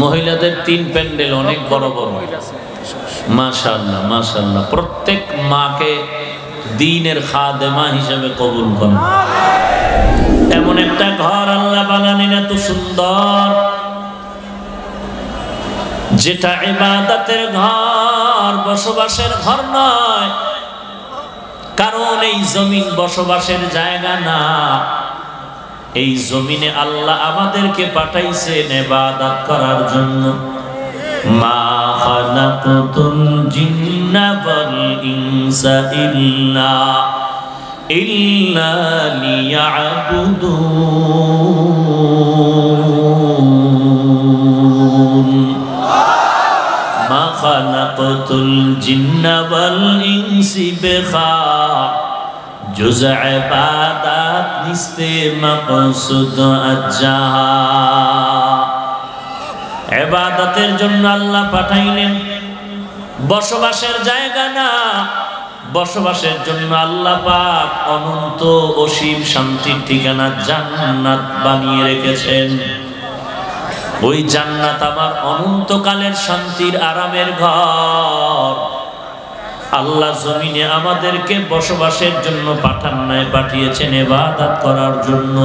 মহিলাদের 3 প্যান্ডেল অনেক বড় বড়, মাশাআল্লাহ মাশাআল্লাহ। প্রত্যেক মাকে দ্বীনের খাদেমা হিসেবে কবুল করেন। এমন একটা ঘর আল্লাহ বানালেন এত সুন্দর, যেটা ইবাদতের ঘর, বসবাসের ঘর নয়। কারণ এই জমিন বসবাসের জায়গা না, এই জমিনে আল্লাহ আমাদেরকে পাঠাইছেন ইবাদত করার জন্য। মা খালাকতুল জিন্না ওয়াল ইনসা ইল্লা লিয়াবুদুন। মা খালাকতুল জিন্না ওয়াল ইনসা বিখা जुज़ इबादत निस्ते मक़सूद अज्जाहा। ইবাদতের জন্য আল্লাহ পাঠাইলেন, বসবাসের জায়গা না। বসবাসের জন্য আল্লাহ পাক অনন্ত অসীম শান্তির ঠিকানা জান্নাত বানিয়ে রেখেছেন। ওই জান্নাত আমার অনন্তকালের শান্তির আরামের ঘর। আল্লাহ জমিনে আমাদেরকে বসবাসের জন্য পাঠান নাই, পাঠিয়েছেন ইবাদত করার জন্য।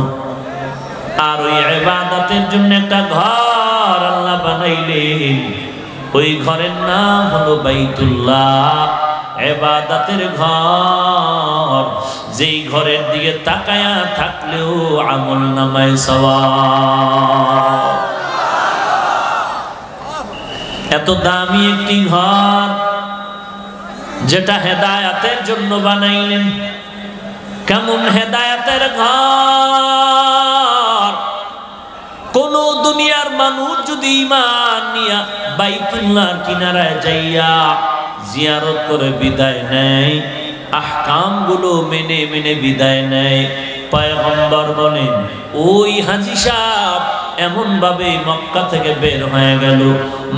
আর ওই ইবাদতের জন্য একটা ঘর আল্লাহ বানাইলেন। ওই ঘরের নাম হলো বাইতুল্লাহ, ইবাদতের ঘর। যেই ঘরের দিকে তাকায়া থাকলেও আমল নামায় সওয়াব। এত দামি একটি ঘর, যেটা হেদায়েতের জন্য বানাইলেন। কেমন হেদায়েতের ঘর! কোন দুনিয়ার মানুষ যদি ঈমান নিয়া বাইতুল্লাহর কিনারায় যাইয়া জিয়ারত করে বিদায় নেয়, আহকাম গুলো মেনে মেনে বিদায় নেয়, পয়গম্বর বলেন ওই হাজী সাহেব এমন ভাবে মক্কা থেকে বের হয়ে গেল,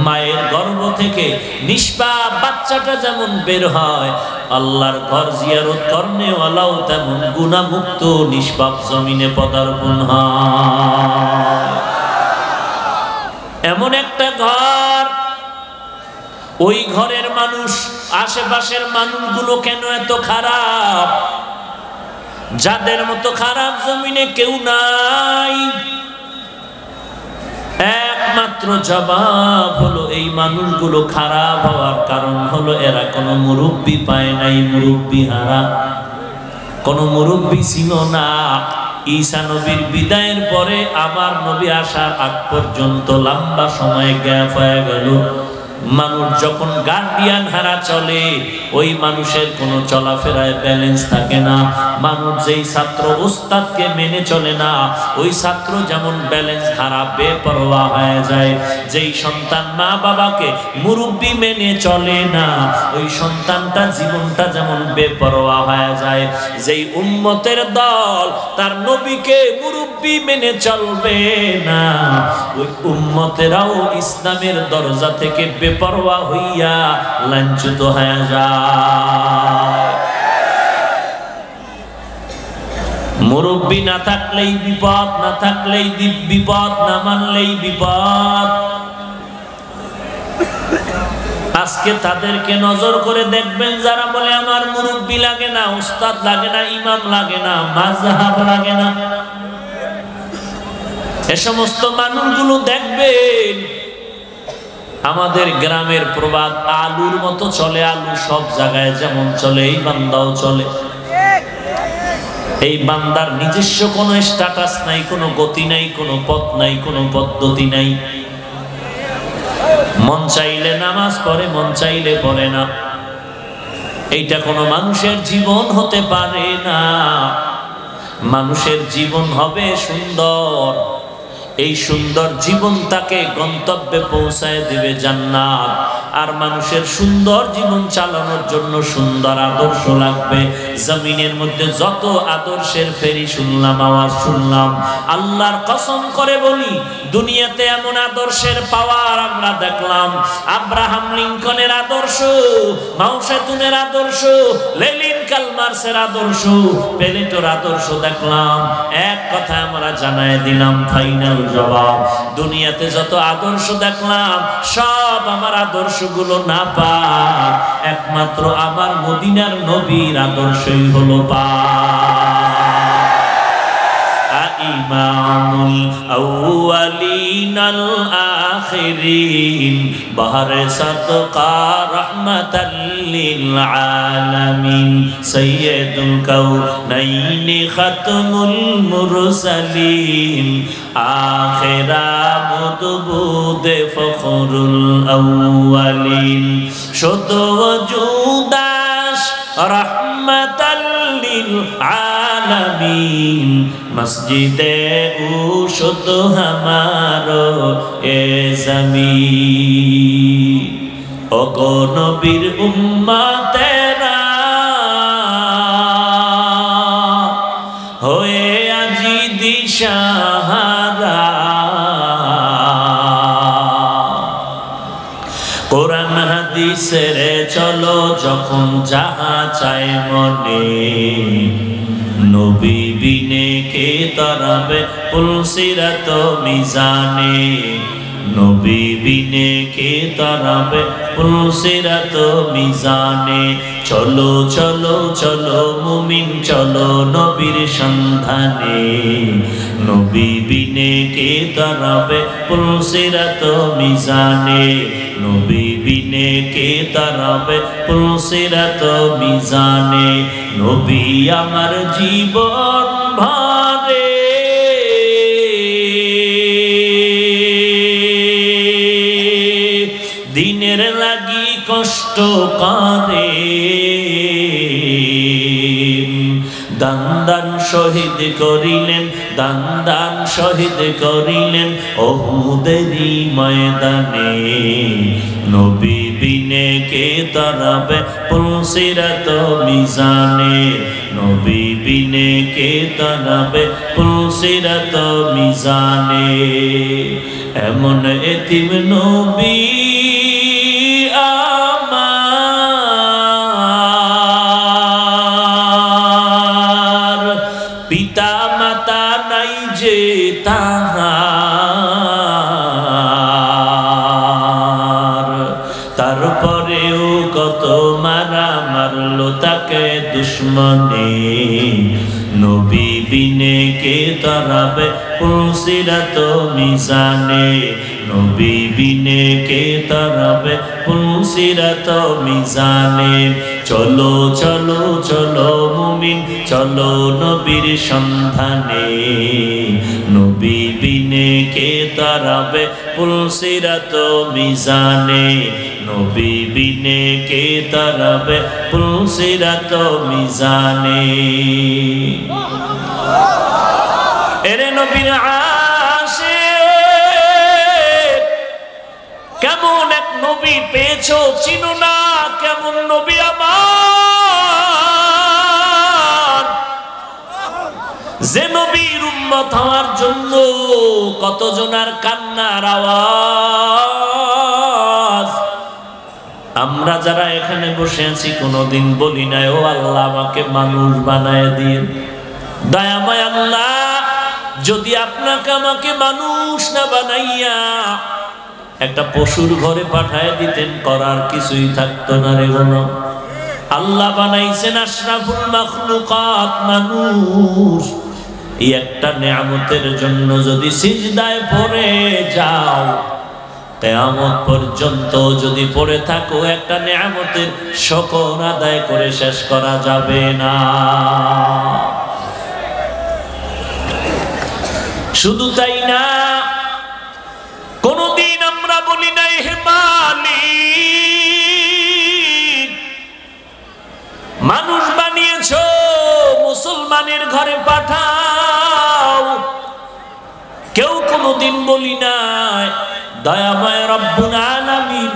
মায়ের গর্ভ থেকে নিষ্পাপ বাচ্চাটা যেমন বের হয়, আল্লাহর ঘর জিয়ারত করনে ওয়ালাও তেমন গুনাহমুক্ত নিষ্পাপ জমিনে পদার্পণ হয়। এমন একটা ঘর, ওই ঘরের মানুষ, আশেপাশের মানুষগুলো কেন এত খারাপ? যাদের মতো খারাপ জমিনে কেউ নাই। একমাত্র জবাব হলো এই মানুষগুলো খারাপ হওয়ার কারণ হলো এরা কোনো মুরব্বি পায় নাই, মুরব্বি হারা। কোনো মুরব্বি ছিল না। ঈসা নবীর বিদায়ের পরে আমার নবী আসার আগ পর্যন্ত লম্বা সময় গ্যাপ হয়ে গেল। মানুষ যখন গার্ডিয়ান হারা চলে, ওই মানুষের কোনো চলাফেরায় ব্যালেন্স থাকে না। মানুষ যেই ছাত্র উস্তাদকে মেনে চলে না, ওই ছাত্র যেমন ব্যালেন্স হারা বেপরোয়া হয়ে যায়। যেই সন্তান মা বাবাকে মুরব্বি মেনে চলে না, ওই সন্তানটা জীবনটা যেমন বেপরোয়া হয়ে যায়। যেই উম্মতের দল তার নবীকে মুরব্বি মেনে চলবে না, ওই উম্মতেরাও ইসলামের দরজা থেকে বেপরোয়া হইয়া লাঞ্ছিত হয়ে যায়। মুরব্বি না থাকলেই বিপদ, না থাকলেই বিপদ, না মানলেই বিপদ। আজকে তাদেরকে নজর করে দেখবেন যারা বলে আমার মুরব্বি লাগে না, উস্তাদ লাগে না, ইমাম লাগে না, মাযহাব লাগে না, এ সমস্ত মানুষগুলো দেখবেন আমাদের গ্রামের প্রবাদ, আলুর মতো চলে। আলু সব জায়গায় যেমন চলে, এই বান্দাও চলে। এই বান্দার নিজস্ব কোনো স্ট্যাটাস নাই, কোনো গতি নাই, কোনো পথ নাই, কোনো পদ্ধতি নাই। মন চাইলে নামাজ পড়ে, মন চাইলে পড়ে না। এইটা কোনো মানুষের জীবন হতে পারে না। মানুষের জীবন হবে সুন্দর। এই সুন্দর জীবন তাকে গন্তব্যে পৌঁছায় দিবে জান্নাত। আর মানুষের সুন্দর জীবন চালানোর জন্য সুন্দর আদর্শ লাগবে, জমিনের মধ্যে যত আদর্শের ফেরি শুনলাম, আওয়াজ শুনলাম, আল্লাহর কসম করে বলি দুনিয়াতে এমন আদর্শের পাওয়ার আমরা দেখলাম। আব্রাহাম লিঙ্কনের আদর্শ, মাও সেতুনের আদর্শ, লেনিন কালমার্সের আদর্শ, প্লেটোর আদর্শ দেখলাম। এক কথা আমরা জানায় দিলাম, ফাইনাল জবাব, দুনিয়াতে যত আদর্শ দেখলাম সব আমার আদর্শগুলো না পাক, একমাত্র আমার মদিনার নবীর আদর্শই হলো পাক। ইমামুল আউয়ালিনাল আখিরিন বাহরে সাদকা রাহমাতাল লিল আলামিন সাইয়্যিদুল কাউনাইনি খাতমুল মুরসালিন আখিরা মুদবুদে ফখরুল আউয়ালিন শুদ্ধ ওজুদাস রাহমাতাল লিল আলামিন মসজিদে উশুদ হামারো এ জমিন। ওগো নবীর উম্মতেরা হয়ে আজি দিশাহারা, কোরআন হাদিসের চলো যখন যাহা চায় মনে, নবী বিনে কে তরাবে পুলসিরাত মিজানে, নবী বিনে কে তরাবে পুলসিরাত মিজানে। চলো চলো চলো মুমিন চলো নবীর সন্ধানে, নবী বিনে কে তরাবে পুলসিরাত মিজানে, নবী বিনে কে তরাবে পুলসিরাত মিজানে। নবী আমার জীবন ভরে দিনের লাগি কষ্ট করে, দান দান শহীদ করিলেন, দান দান শহীদ করিলেন ওহুদেরই ময়দানে, নবী বিনে কে তরাবে পুলসিরাত মিজানে, নবী বিনে কে তরাবে পুলসিরাত মিজানে। এমন এতিম নবী আমার, পিতা মাতা নাই যে তাহার, তারপরেও কত মারা মারলো তাকে দুশ্মনে, নবী বিনে কে তরাবে পুলসিরাত মিজানে, নবী বিনে কে তরাবে পুলসিরাত মিজানে। চলো চলো চলো মুমিন চলো নবীর সন্ধানে, নবী বিনে কে তরাবে পুলসিরাত মিজানে, নবী বিনে কে তরাবে পুলসিরাত মিজানে। এরে নবীর আশিক, কেমন এক নবী পেয়েছো চিনো না, কেমন নবী আমার, যে নবীর উম্মত হওয়ার জন্য কতজনার কান্নার আওয়াজ। আমরা যারা এখানে বসে আছি কোনোদিন বলি নাই ও আল্লাহ আমাকে মানুষ বানায় দিন, দয়াময় আল্লাহ যদি আপনাকে আমাকে মানুষ না বানাইয়া একটা পশুর ঘরে পাঠায় দিতেন করার কিছুই থাকতো না রে বলো। আল্লাহ বানাইছেন আশরাফুল মাখলুকাত মানুষ, এই একটা নেয়ামতের জন্য যদি সিজদায় পড়ে যাও কিয়ামত পর্যন্ত যদি পড়ে থাকো একটা নেয়ামতের শুকর আদায় করে শেষ করা যাবে না। শুধু তাই না, কোনদিন আমরা বলি নাই হে মালিক মানুষ বানিয়েছো মুসলমানের ঘরে পাঠাও, কেউ কোনদিন বলি নাই দয়াময় রব্বুল আলামিন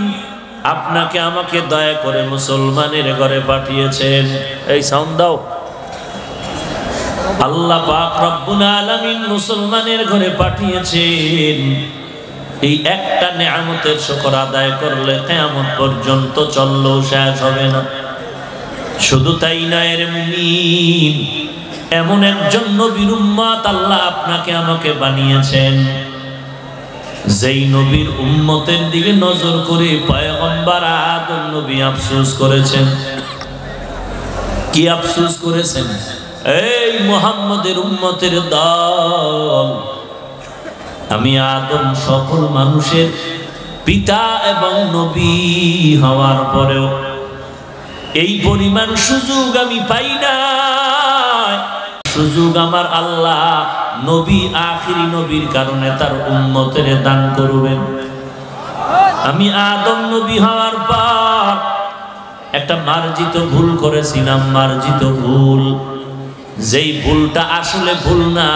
আপনাকে আমাকে দয়া করে মুসলমানের ঘরে পাঠিয়েছেন। এই সাউন্ড দাও। আল্লাহ পাক রব্বুল আলামিন মুসলমানের ঘরে পাঠিয়েছেন। এই একটা নেয়ামতের শুকর আদায় করলে কিয়ামত পর্যন্ত চললেও শেষ হবে না। শুধু তাই নয় রে মুমিন, এমন একজন নবীর উম্মত আল্লাহ আপনাকে আমাকে বানিয়েছেন, যেই নবীর উম্মতের দিকে নজর করে পয়গম্বর আদম নবী আফসোস করেছেন। কি আফসোস করেছেন? এই মুহাম্মদের উম্মতের দল, আমি আদম সকল মানুষের পিতা এবং নবী হওয়ার পরেও এই পরিমাণ সুযোগ আমি পাই না। সুযোগ আমার আল্লাহ নবী, আখিরি নবীর কারণে তার উম্মতের দান করবেন। আমি আদম নবী হওয়ার পর একটা মার্জিত ভুল করেছিলাম, মার্জিত ভুল। যেই ভুলটা আসলে ভুল না,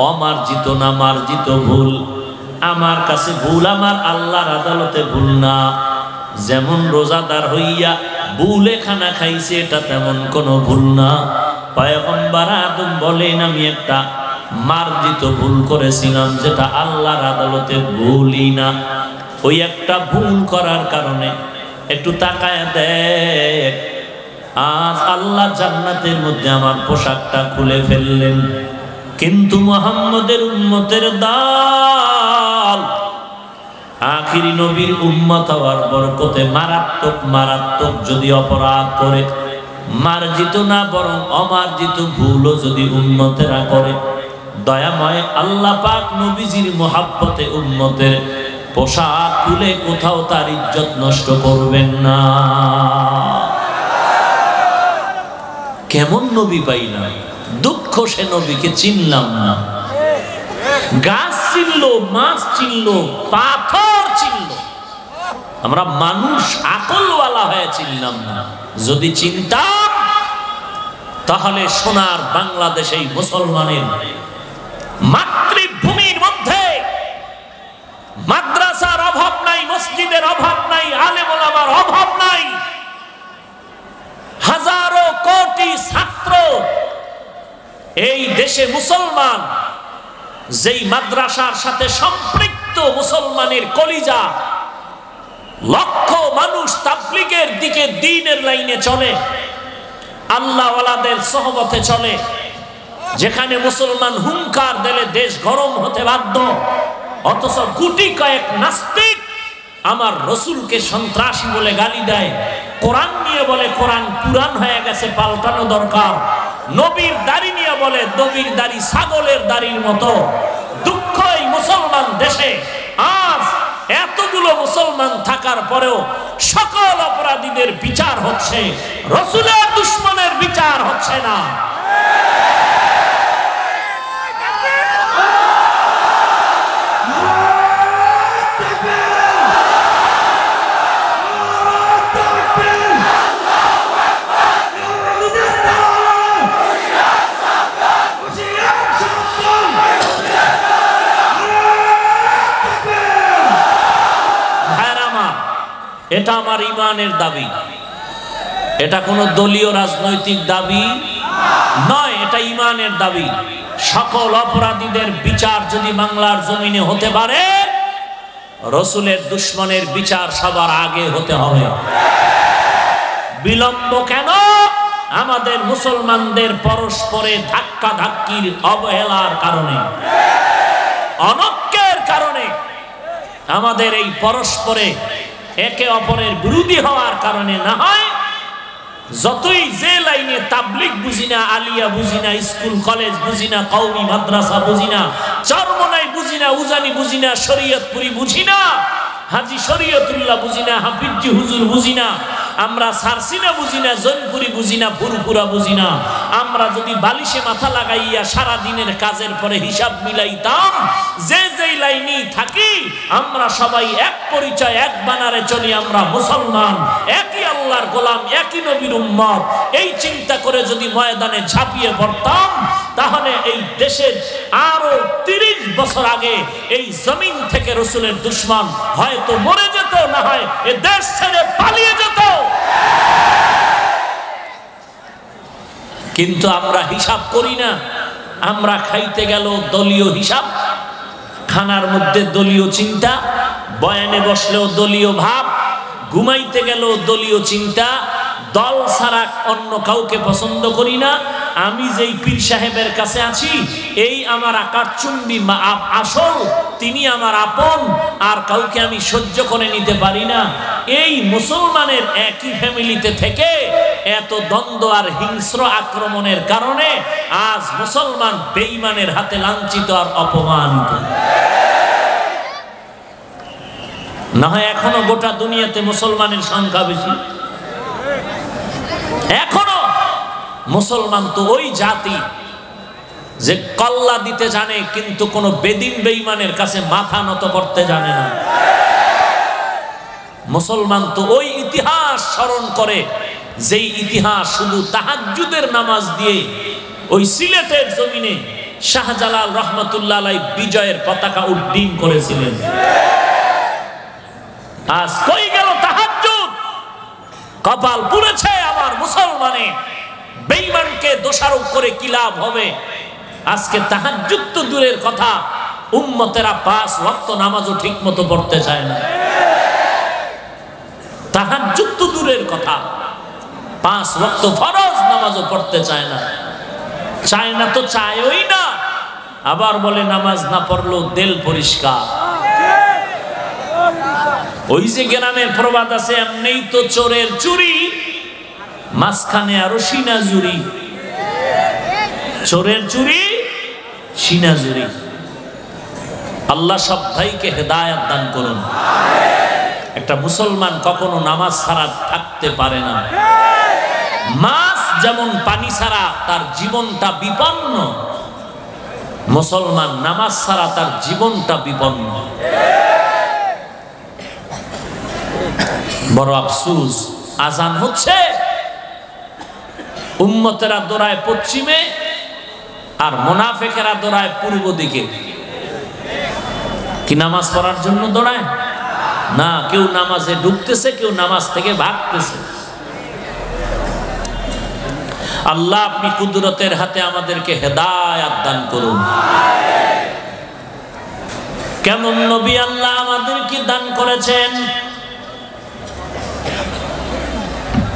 অমার্জিত না, মার্জিত ভুল। আমার কাছে ভুল, আমার আল্লাহর আদালতে ভুল না। যেমন রোজাদার হইয়া ভুলে খানা খাইছে, এটা তেমন কোনো ভুল না। পয়গম্বর আদম বলেন আমি একটা মার্জিত ভুল করেছিলাম, যেটা আল্লাহর আদালতে ভুলই না। ওই একটা ভুল করার কারণে একটু তাকায় দেখ, আজ আল্লাহ জান্নাতের মধ্যে আমার পোশাকটা খুলে ফেললেন। কিন্তু মুহাম্মদের উম্মতের দল, আখিরি নবীর উম্মত হওয়ার বরকতে মারাত্মক মারাত্মক যদি অপরাধ করে, মার্জিত না বরং অমার্জিত ভুলও যদি উম্মতেরা করে, দয়াময় আল্লাহ পাক নবীজির মোহাব্বতে উম্মতের পোশাক খুলে কোথাও তার ইজ্জত নষ্ট করবেন না। কেমন নবী পাইলাম, দুঃখ সে নবীকে চিনলাম না। গাছ চিনলো, মাছ চিনলো, পাথর চিনলো, আমরা মানুষ আকলওয়ালা হয়ে চিনলাম না। যদি চিনতাম তাহলে সোনার বাংলাদেশে মুসলমানের মাতৃভূমির মধ্যে মাদ্রাসার অভাব নাই, মসজিদের অভাব নাই, আলেম ওলামার অভাব নাই। হাজারো কোটি ছাত্র এই দেশে মুসলমান, যেই মাদ্রাসার সাথে সম্পৃক্ত মুসলমানের কলিজা, লক্ষ মানুষ তাবলীগের দিকে, দ্বীনের লাইনে চলে, আল্লাহওয়ালাদের সোহবতে চলে। যেখানে মুসলমান হুঙ্কার দিলে দেশ গরম হতে বাধ্য, অথচ গুটি কয়েক নাস্তিক আমার রসুলকে সন্ত্রাসী বলে গালি দেয়। কোরআন নিয়ে বলে কোরআন কুরআন হয়ে গেছে, পাল্টানো দরকার। নবীর দাড়ি নিয়ে বলে নবীর দাড়ি ছাগলের দাড়ির মতো। দুঃখ এই মুসলমান দেশে আজ এতগুলো মুসলমান থাকার পরেও সকল অপরাধীদের বিচার হচ্ছে, রসুলের দুশমনের বিচার হচ্ছে না। এটা আমার ইমানের দাবি, এটা কোনো দলীয় রাজনৈতিক দাবি নয়, এটা ইমানের দাবি। সকল অপরাধীদের বিচার যদি বাংলার জমিনে হতে পারে, রসুলের দুশমনের বিচার সবার আগে হতে হবে। বিলম্ব কেন? আমাদের মুসলমানদের পরস্পরে ধাক্কা ধাক্কির অবহেলার কারণে, অনৈক্যের কারণে, আমাদের এই পরস্পরে একে অপরের বিরোধী হওয়ার কারণে না হয় যতই যে লাইনে তাবলীগ বুঝি না, আলিয়া বুঝি না, স্কুল কলেজ বুঝি না, কওমি মাদ্রাসা বুঝি না, চরমনাই বুঝি না, উজানি বুঝি না, শরীয়তপুরি বুঝি না, হাজি শরীয়তুল্লাহ বুঝি না, হাফিজি হুজুর বুঝি না, আমরা সারসিনা বুঝি না, জনপুরি বুঝি না, ফুরফুরা বুঝি না, আমরা যদি বালিশে মাথা লাগাইয়া সারা দিনের কাজের পরে হিসাব মিলাইতাম, যে যেই লাইনেই থাকি আমরা সবাই এক পরিচয়, এক বানারে চলি, আমরা মুসলমান, একই আল্লাহ আল্লাহর গোলাম, একই নবীর উম্মত, এই চিন্তা করে যদি ময়দানে ঝাঁপিয়ে পড়তাম, তাহলে এই দেশের আরো 30 বছর আগে এই জমিন থেকে রাসূলের দুশমন হয়তো মরে যেত, না হয় এ দেশ ছেড়ে পালিয়ে যেত। কিন্তু আমরা হিসাব করি না। আমরা খাইতে গেল দলীয় হিসাব, খানার মধ্যে দলীয় চিন্তা, বয়ানে বসলেও দলীয় ভাব, ঘুমাইতে গেল দলীয় চিন্তা। দল ছাড়া অন্য কাউকে পছন্দ করি না। আমি যেই পীর সাহেবের কাছে আছি, এই আমার আকারচুম্বী আসল, তিনি আমার আপন, আর কাউকে আমি সহ্য করে নিতে পারি না। এই মুসলমানের একই ফ্যামিলিতে থেকে এত দ্বন্দ্ব আর হিংস্র আক্রমণের কারণে আজ মুসলমান বেঈমানের হাতে লাঞ্ছিত আর অপমানিত। না হয় এখনো গোটা দুনিয়াতে মুসলমানের সংখ্যা বেশি। এখনো মুসলমান তো ওই জাতি যে কল্লা দিতে জানে, কিন্তু কোন বেদিন বেঈমানের কাছে মাথা নত করতে জানে না। মুসলমান তো ওই ইতিহাস স্মরণ করে, যেই ইতিহাস শুধু তাহাজ্জুদের নামাজ দিয়ে ওই সিলেটের জমিনে শাহজালাল রহমতুল্লাহ আলাইহি বিজয়ের পতাকা উড্ডীন করেছিলেন। আজ কই গেল তাহাজ্জুদ? কপাল পুড়েছে আমার মুসলমানে। বেঈমানকে দোষারোপ করে কি লাভ হবে? আজকে তাহাজ্জুদ তো দূরের কথা, উম্মতেরা 5 ওয়াক্ত নামাজও ঠিক মতো পড়তে চায় না। তাহাজ্জুদ তো দূরের কথা, 5 ওয়াক্ত ফরজ নামাজও পড়তে চায় না। চায় না তো চায়ই না, আবার বলে নামাজ না পড়লেও দিল পরিষ্কার। ওই যে গ্রামের প্রবাদ আছে, এমনি তো চোরের চুরি, মাঝখানে আরো সিনাজুরি। চোরের চুরি, সিনাজুরি। আল্লাহ সব ভাইকে হেদায়েত দান করুন। একটা মুসলমান কখনো নামাজ ছাড়া থাকতে পারে না। মাছ যেমন পানি ছাড়া তার জীবনটা বিপন্ন, মুসলমান নামাজ ছাড়া তার জীবনটা বিপন্ন। বড় আফসোস, আজান হচ্ছে, উম্মতেরা দৌড়ায় পশ্চিমে আর মুনাফিকেরা দৌড়ায় পূর্ব দিকে। কি নামাজ পড়ার জন্য দৌড়ায় না, কেউ নামাজে ঢুকতেছে, কেউ নামাজ থেকে ভাগতেছে। আল্লাহ আপনি কুদরতের হাতে আমাদেরকে হেদায়েত দান করুন। কেমন নবী আল্লাহ আমাদেরকে দান করেছেন?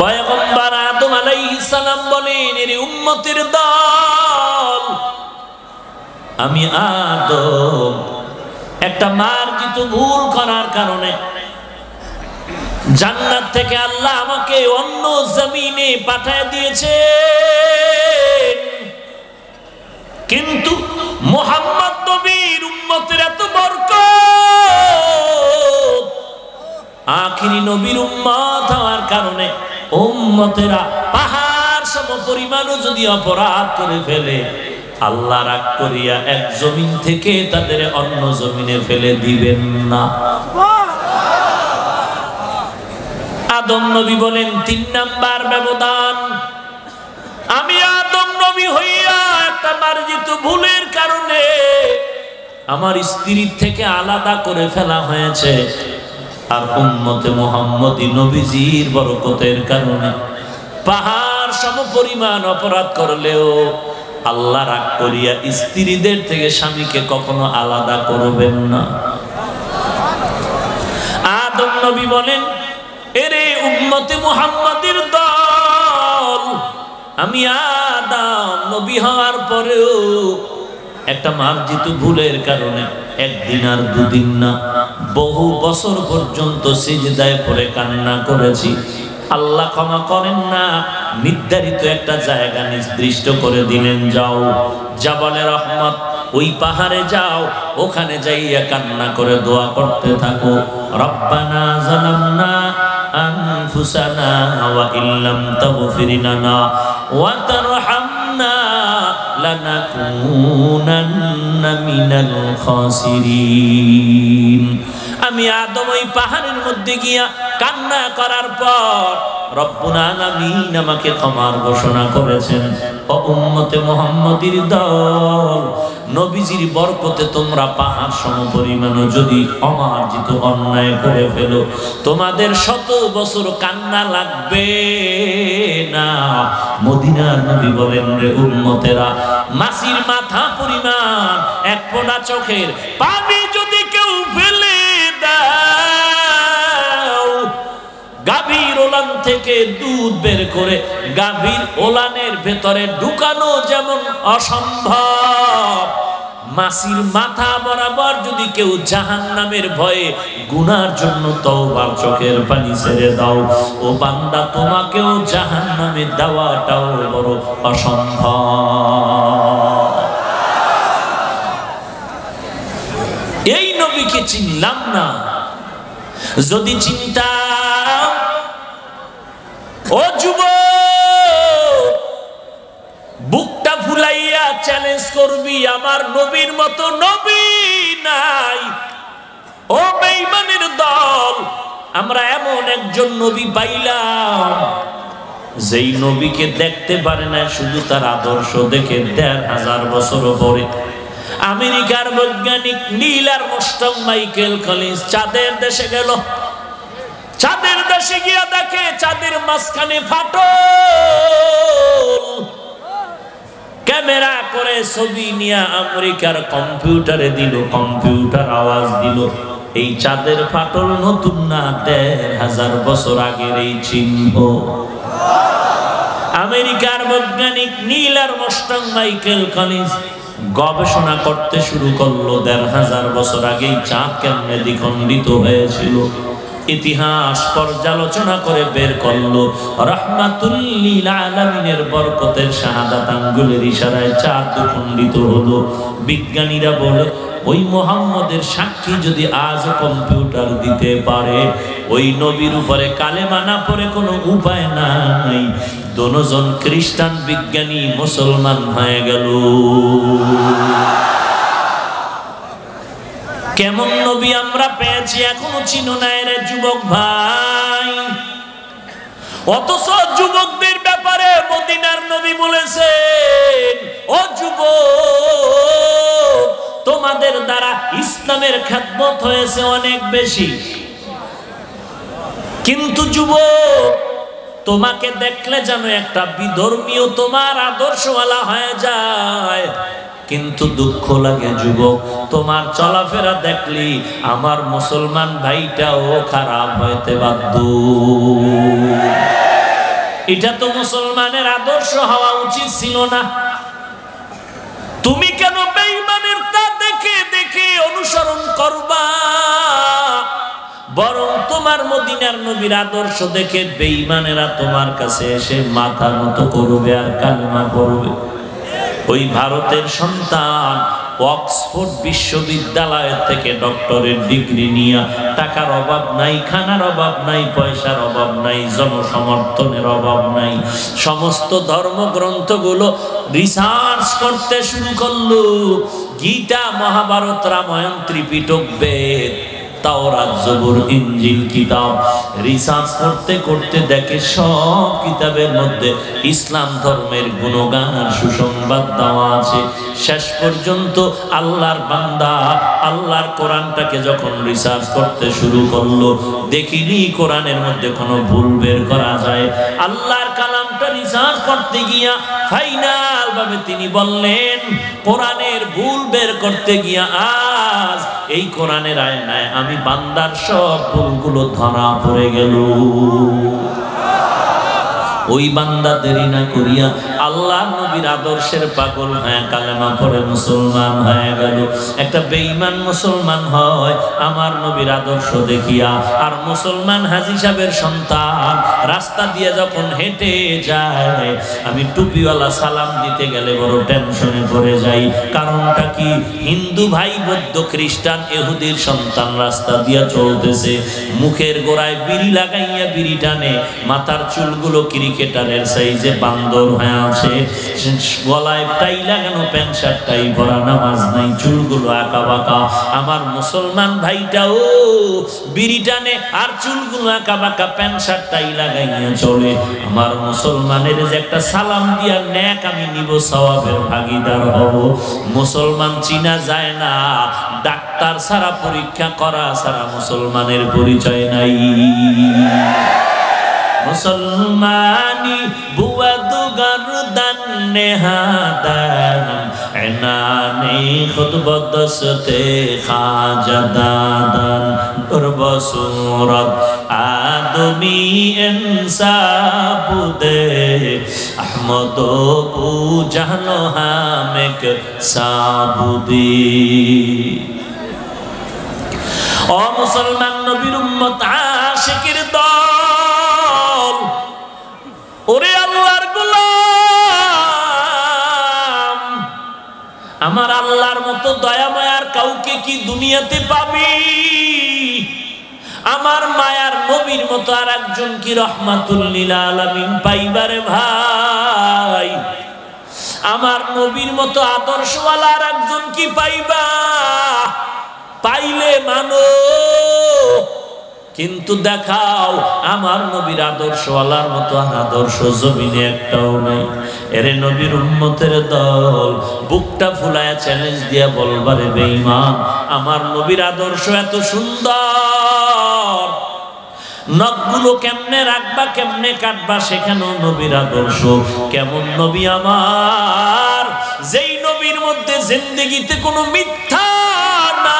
পয়গম্বর আদম আলাইহিস সালাম বলেন, এর উম্মতের দল, আমি আদম একটা মার্জিত ভুল করার কারণে জান্নাত থেকে আল্লাহ আমাকে অন্য জমিনে পাঠিয়ে দিয়েছেন। কিন্তু মুহাম্মদ নবীর উম্মতের এত বরকত, আখিরি নবীর উম্মত হওয়ার কারণে উম্মতেরা পাহাড় সম পরিমাণও যদি অপরাধ করে ফেলে, আল্লাহ রাগ করিয়া এক জমিন থেকে তাদের অন্য জমিনে ফেলে দিবেন না। আদম নবী বলেন 3 নাম্বার ব্যবধান, আমি আদম নবী হইয়া একটা মার্জিত ভুলের কারণে আমার স্ত্রীর থেকে আলাদা করে ফেলা হয়েছে, আর উম্মতে মুহাম্মদী নবীজির বরকতের কারণে পাহাড় সম পরিমাণ অপরাধ করলেও আল্লাহ রাগ করিয়া স্ত্রীদের থেকে স্বামীকে কখনো আলাদা করবেন না। আদম নবী বলেন, এরে উম্মতে মুহাম্মাদীর দল, আমি আদম নবী হওয়ার পরেও একটা মার্জিত ভুলের কারণে একদিন আর 2 দিন না, বহু বছর পর্যন্ত সিজদায় পড়ে কান্না করেছি। আল্লাহ ক্ষমা করেন না, নির্ধারিত একটা জায়গা নির্দিষ্ট করে দিলেন, যাও জাবালে রহমত, ওই পাহাড়ে যাও, ওখানে যাইয়া কান্না করে দোয়া করতে থাকো, রব্বানা যালামনা আনফুসানা ওয়া ইল্লাম তাগফির লানা ওয়া তারহামনা লানাকুনান্না মিনাল খাসিরিন। আমি আদম ওই পাহাড়ের মধ্যে গিয়া কান্না করার পর রব্বুল আলামিন আমাকে ক্ষমার ঘোষণা করেছেন। ও উম্মতে মুহাম্মাদির দল, নবীজির বরকতে তোমরা পাহাড় সমপরিমাণ যদি অমার্জিত অন্যায় করে ফেলো, তোমাদের 100 বছর কান্না লাগবে না। মদিনার নবী বলেন, রে উম্মতেরা, মাছির মাথা পরিমাণ এক ফোঁটা চোখের পানি যদি কেউ ফেলে দাও, গাভীর ওলান থেকে দুধ বের করে গাভীর ওলানের ভেতরে ঢুকানো যেমন অসম্ভব, মাছির মাথা বরাবর যদি কেউ জাহান্নামের ভয়ে গুনার জন্য তওবার চোখের পানি ছেড়ে দাও, ও বান্দা তোমাকেও জাহান্নামে দেওয়াটাও বড় অসম্ভব। এই নবীকে চিনলাম না, যদি চিনতাম, ও যুবক, বুকটা ফুলাইয়া চ্যালেঞ্জ করবি, আমার নবীর মতো নবী নাই। ও বেঈমানের দল, আমরা এমন একজন নবী পাইলাম যেই নবীকে দেখতে পারে না, শুধু তার আদর্শ দেখে ১৫০০ বছর পরে আমেরিকার বৈজ্ঞানিক নীল আর্মস্ট্রং মাইকেল কলিন্স চাঁদের দেশে গেল। চাঁদের দেশে গিয়া দেখে চাঁদের মাঝখানে ফাটল। ক্যামেরা করে ছবি নিয়ে আমেরিকার কম্পিউটারে দিল, কম্পিউটার আওয়াজ দিল, এই চাঁদের ফাটল নতুন না, ১৫০০ বছর আগের এই চিহ্ন। আমেরিকার বৈজ্ঞানিক নীল আর্মস্ট্রং মাইকেল কলিন্স গবেষণা করতে শুরু করলো, ১৫০০ বছর আগেই চাঁদ কেমনে দ্বিখণ্ডিত হয়েছিল, ইতিহাস পর্যালোচনা করে বের করলো। রাহমাতুল লিল আলামিনের বরকতের শাহাদাত আঙ্গুলের ইশারায় চাঁদ দ্বিখণ্ডিত হলো। বিজ্ঞানীরা বলে, ওই মুহাম্মদের সাক্ষী যদি আজ কম্পিউটার দিতে পারে, ওই নবীর উপরে কালেমা না পড়ে কোনো উপায় নাই। দুজন খ্রিস্টান বিজ্ঞানী মুসলমান হয়ে গেল। কেমন নবী আমরা পেয়েছি এখনো চিনো না রে যুবক ভাই। অথচ যুবকদের ব্যাপারে মদিনার নবী বলেছেন, ও যুবক, তোমাদের দ্বারা ইসলামের খেদমত হয়েছে অনেক বেশি, কিন্তু যুবক, তোমাকে দেখলে যেন একটা বিধর্মীয় তোমার আদর্শওয়ালা হয়ে যায়, কিন্তু দুঃখ লাগে যুবক, তোমার চলাফেরা দেখলি আমার মুসলমান ভাইটাও খারাপ হইতে বাধ্য। এটা তো মুসলমানের আদর্শ হওয়া উচিত ছিল না। তুমি কেন বেঈমানের তা দেখে দেখে অনুসরণ করবা? বরং তোমার মদিনার নবীর আদর্শ দেখে বেঈমানেরা তোমার কাছে এসে মাথা নত করবে আর কালেমা পড়বে। ওই ভারতের সন্তান অক্সফোর্ড বিশ্ববিদ্যালয় থেকে ডক্টরের ডিগ্রি নিয়ে, টাকার অভাব নাই, খানার অভাব নাই, পয়সার অভাব নাই, জনসমর্থনের অভাব নাই, সমস্ত ধর্মগ্রন্থগুলো রিসার্চ করতে শুরু করলো। গীতা, মহাভারত, রামায়ণ, ত্রিপিটক, বেদ, তাওরাত, জবুর, ইনজিল কিতাব রিসার্চ করতে করতে দেখে সব কিতাবের মধ্যে ইসলাম ধর্মের গুণগান আর সুসংবাদ দেওয়া আছে। শেষ পর্যন্ত আল্লাহর বান্দা আল্লাহর কোরআনটাকে যখন রিসার্চ করতে শুরু করলো, দেখিনি কোরআনের মধ্যে কোনো ভুল বের করা যায়। আল্লাহর কালামটা রিসার্চ করতে গিয়া ফাইনাল ভাবে তিনি বললেন, কোরআনের ভুল বের করতে গিয়া আজ এই কোরআনের আয়নায় আমি বান্দার সব ভুলগুলো ধরা পড়ে গেল। ওই বান্দা দেরি না করিয়া আল্লাহর নবীর আদর্শের পাগল হয়ে কালেমা পড়ে মুসলমান হয়ে গেল। একটা বেঈমান মুসলমান হয় আমার নবীর আদর্শ দেখিয়া, আর মুসলমান হাজী সাহেবের সন্তান রাস্তা দিয়ে যখন হেঁটে যায়, আমি টুপিওয়ালা সালাম দিতে গেলে বড় টেনশনে পড়ে যাই। কারণটা কি? হিন্দু ভাই, বৌদ্ধ, খ্রিস্টান, ইহুদির সন্তান রাস্তা দিয়া চলতেছে, মুখের গোড়ায় বিড়ি লাগাইয়া বিড়ি টানে, মাথার চুলগুলো কিরি ক্রিকেটারের সাইজে বান্দর হয়ে আছে, গলায় টাই লাগানো, প্যান্ট শার্ট টাই পরা, নামাজ নাই, চুলগুলো আঁকা বাঁকা। আমার মুসলমান ভাইটাও বিড়ি টানে আর চুলগুলো আঁকা বাঁকা, প্যান্ট শার্ট টাই লাগাইয়া চলে। আমার মুসলমানের যে একটা সালাম দিয়া নেক আমি নিব, সওয়াবের ভাগীদার হব। মুসলমান চিনা যায় না, ডাক্তার ছাড়া, পরীক্ষা করা ছাড়া মুসলমানের পরিচয় নাই। মুসলমানি বুয়াদু গরদান নেহাদান এনানে খুদ বদসতে খাজাদাদান দুরবসুরত আদমি ইনসাবুদে আহমদ বু জাহলো হামেক সাবুদি। ও মুসলমান নবীর উম্মত আশিকের দল, ওরে আল্লাহর গোলাম, আমার আল্লাহর মতো দয়াময়ার কাউকে কি দুনিয়াতে পাবি? আমার মায়ার নবীর মতো আর একজন কি রহমাতুল লিল আলামিন পাইবারে ভাই? আমার নবীর মতো আদর্শওয়ালা আর একজন কি পাইবা? পাইলে মানো, কিন্তু দেখাও আমার নবীর আদর্শওয়ালার মতো আদর্শ জমিনে একটাও নাই। এরে নবীর উম্মতের দল, বুকটা ফুলায়া চ্যালেঞ্জ দিয়া বলবারে বেঈমান, আমার নবীর আদর্শ এত সুন্দর, নখগুলো কেমনে রাখবা, কেমনে কাটবা, সেখানেও নবীর আদর্শ। কেমন নবী আমার, যেই নবীর মধ্যে জিন্দেগিতে কোনো মিথ্যা নাই।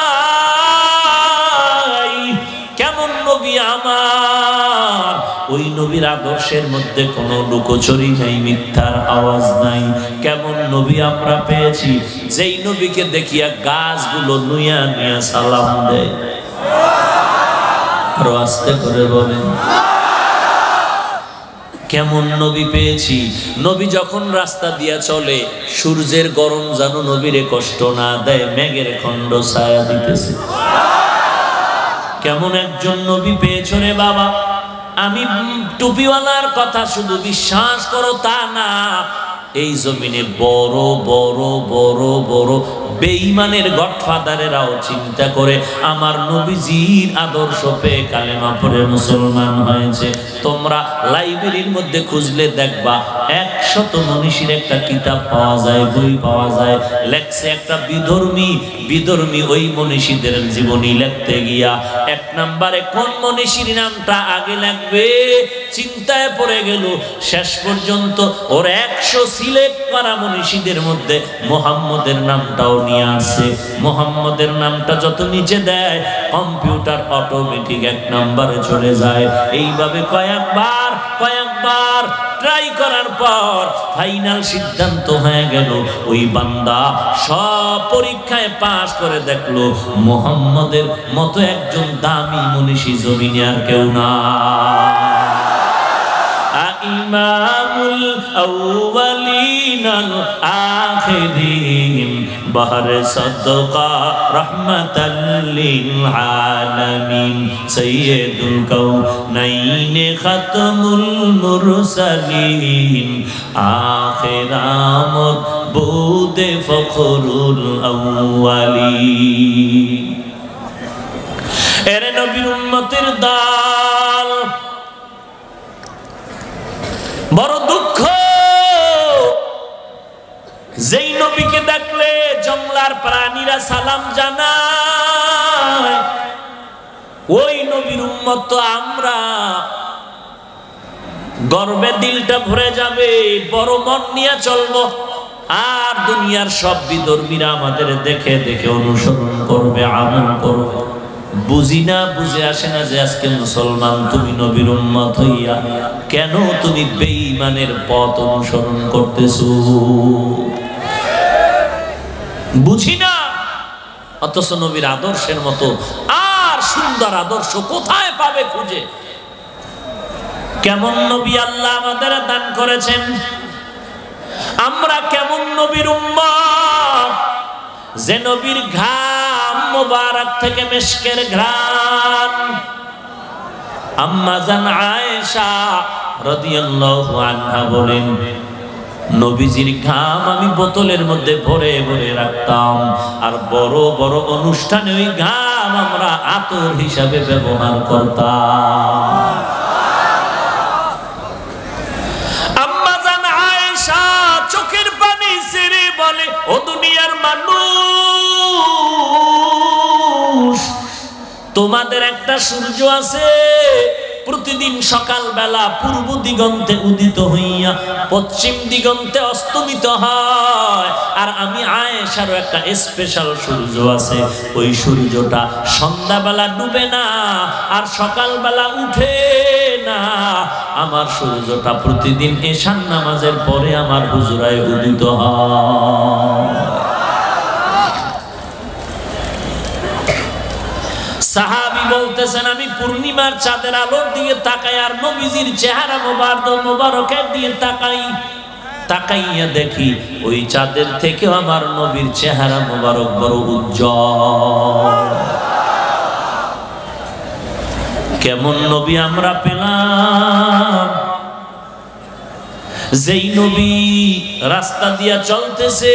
কেমন নবী আমার, ওই নবীর আদর্শের মধ্যে কোনো লুকোচুরি নাই, মিথ্যার আওয়াজ নাই। কেমন নবী আমরা পেয়েছি, যেই নবীকে দেখিয়া গাছগুলো নুইয়া নুইয়া সালাম দেয়। আরো আস্তে করে বলেন, কেমন নবী পেয়েছি। নবী যখন রাস্তা দিয়া চলে, সূর্যের গরম যেন নবীরে কষ্ট না দেয়, মেঘের খণ্ড ছায়া দিতেছে। কেমন একজন নবী পেয়েছ রে বাবা। আমি টুপিওয়ালার কথা শুধু বিশ্বাস করো তা না, এই জমিনে বড় বড় বড় বড় বেঈমানের গডফাদারেরাও চিন্তা করে আমার নবীজির আদর্শ পেয়ে কালেমা পড়ে মুসলমান হয়েছে। তোমরা লাইব্রেরির মধ্যে খুঁজলে দেখবা 100 মনীষীর একটা কিতাব পাওয়া যায়, বই পাওয়া যায়, লেখছে একটা বিধর্মী ওই মনীষীদের জীবনী লিখতে গিয়া 1 নম্বরে কোন মনীষীর নামটা আগে লাগবে চিন্তায় পড়ে গেল। শেষ পর্যন্ত ওর 100 সিলেক্ট করা মনীষীদের মধ্যে মুহাম্মদের নামটাও নিয়ে আসে। মুহাম্মদের নামটা যত নিচে দেয়, কম্পিউটার অটোমেটিক 1 নম্বরে চলে যায়। এইভাবে কয়েকবার ট্রাই করার পর ফাইনাল সিদ্ধান্ত হয়ে গেল, ওই বান্দা সব পরীক্ষায় পাশ করে দেখলো মুহাম্মদের মতো একজন দামি মনীষী জমিনে আর কেউ না। ইমামুল আউয়ালিন আল আখিরিন বাহর সাদকা রাহমাতাল লিল আলামিন সাইয়্যিদুল কাউনাইন খাতমুল মুরসালিন আখিরামত বুদে ফখরুল আউয়ালিন। এরে নবীর উম্মতের দল, বড় দুঃখ, যেই নবীকে দেখলে জঙ্গলার প্রাণীরা সালাম জানায়, ওই নবীর উম্মত তো আমরা। গর্বে দিলটা ভরে যাবে, বড় মন নিয়ে চলবো, আর দুনিয়ার সব বিধর্মীরা আমাদের দেখে দেখে অনুসরণ করবে, আমল করবে। বুঝি না, বুঝে আসে না যে আজকে মুসলমান তুমি নবীর উম্মত হইয়া কেন তুমি বেঈমানের পথ অনুসরণ করতেছো? বুঝি না। অথচ নবীর আদর্শের মতো আর সুন্দর আদর্শ কোথায় পাবে খুঁজে? কেমন নবী আল্লাহ আমাদের দান করেছেন, আমরা কেমন নবীর উম্মত, যে নবীর ঘাম মোবারক থেকে মিশকের ঘ্রাণ। আম্মা জান আয়েশা রাদিয়াল্লাহু আনহা বলেন, নবীজির ঘাম আমি বোতলের মধ্যে ভরে ভরে রাখতাম, আর বড় বড় অনুষ্ঠানে ওই ঘাম আমরা আতর হিসাবে ব্যবহার করতাম। আম্মা জান আয়েশা চোখের পানি ছেড়ে বলে, ও দুনিয়ার মানুষ, তোমাদের একটা সূর্য আছে, প্রতিদিন সকালবেলা পূর্ব দিগন্তে উদিত হইয়া পশ্চিম দিগন্তে অস্তমিত হয়। আর আমি আয়েশারও একটা স্পেশাল সূর্য আছে, ওই সূর্যটা সন্ধ্যাবেলা ডুবে না আর সকালবেলা উঠে না। আমার সূর্যটা প্রতিদিন এশার নামাজের পরে আমার হুজুরায় উদিত হয়। সাহাবী বলতেছেন, আমি পূর্ণিমার চাঁদের আলোর দিকে তাকাই আর নবীজির চেহারা মোবারকের দিকে তাকাইয়া দেখি ওই চাঁদের থেকে আমার নবীর চেহারা মোবারক বড় উজ্জ্বল। কেমন নবী আমরা পেলাম, যেই নবী রাস্তা দিয়া চলতেছে,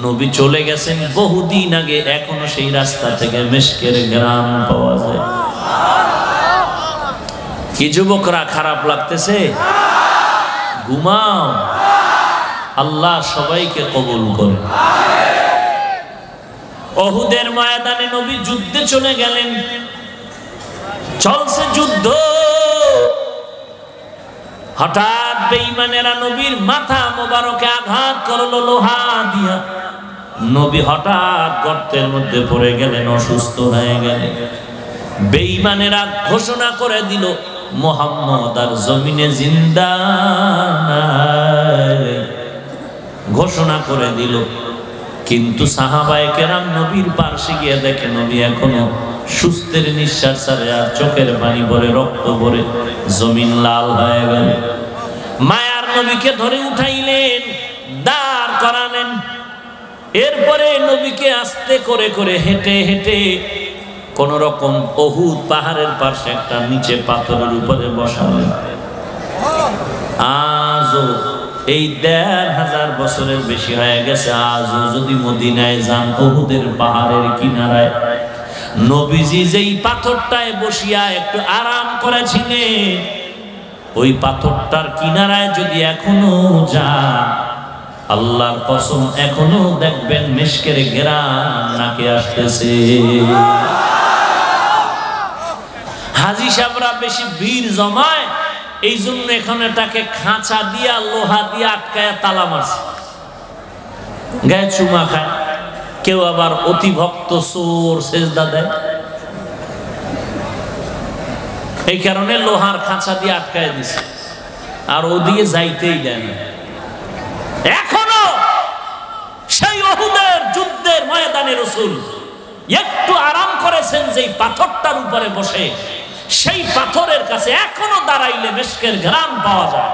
নবী চলে গেছেন বহুদিন আগে, এখনো সেই রাস্তা থেকে মিশকের গ্রাম পাওয়া যায়। কি যুবকরা খারাপ লাগতেছে? ঘুমাও, আল্লাহ সবাইকে কবুল করে। উহুদের ময়দানে নবী যুদ্ধে চলে গেলেন, চলছে যুদ্ধ, হঠাৎ বেঈমানেরা নবীর মাথা মোবারকে আঘাত করলো লোহা দিয়া। নবী হঠাৎ গর্তের মধ্যে পড়ে গেলেন, অসুস্থ হয়ে গেলেন। বেঈমানেরা ঘোষণা করে দিল, মুহাম্মদ আর জমিনে জিন্দা নাই, ঘোষণা করে দিল। কিন্তু সাহাবায়ে কেরাম নবীর পাশে গিয়ে দেখে নবী এখনো সুস্থের নিঃশ্বাস ছাড়ে, আর চোখের পানি ভরে রক্ত ভরে জমিন লাল হয়ে গেল। মায়ার নবীকে ধরে উঠাইলেন, দাঁড় করালেন। এরপরে নবীকে আস্তে করে করে হেঁটে হেঁটে কোন রকম উহুদ পাহাড়ের পাশে একটা নিচে পাথরের উপরে বসালেন। আজও এই ১৫০০ বছরের বেশি হয়ে গেছে, আজও যদি মদিনায় যান, উহুদের পাহাড়ের কিনারায় নবীজি যেই পাথরটায় বসিয়া একটু আরাম করেছিলেন, ওই পাথরটার কিনারায় যদি এখনো যান, আল্লাহর কসম এখনো দেখবেন মিশকের ঘেরান নাকে আসতেছে। হাজী সাহেবরা বেশি ভিড় জমায়, এই জন্য এখানে তাকে খাঁচা দিয়া লোহা দিয়া আটকায়া তালা মারছে, গায়ে চুমা খায়। কেউ আবার অতি ভক্ত চোর সেজদা দেয়, এই কারণে লোহার খাঁচা দিয়ে আটকায় দিছে, আর ওদিকে যাইতেই দেয় না। এখনো সেই উহুদের যুদ্ধের ময়দানে রাসূল একটু আরাম করেছেন, যেই পাথরটার উপরে বসে, সেই পাথরের কাছে এখনো দাঁড়াইলে মিশকের ঘ্রাণ পাওয়া যায়।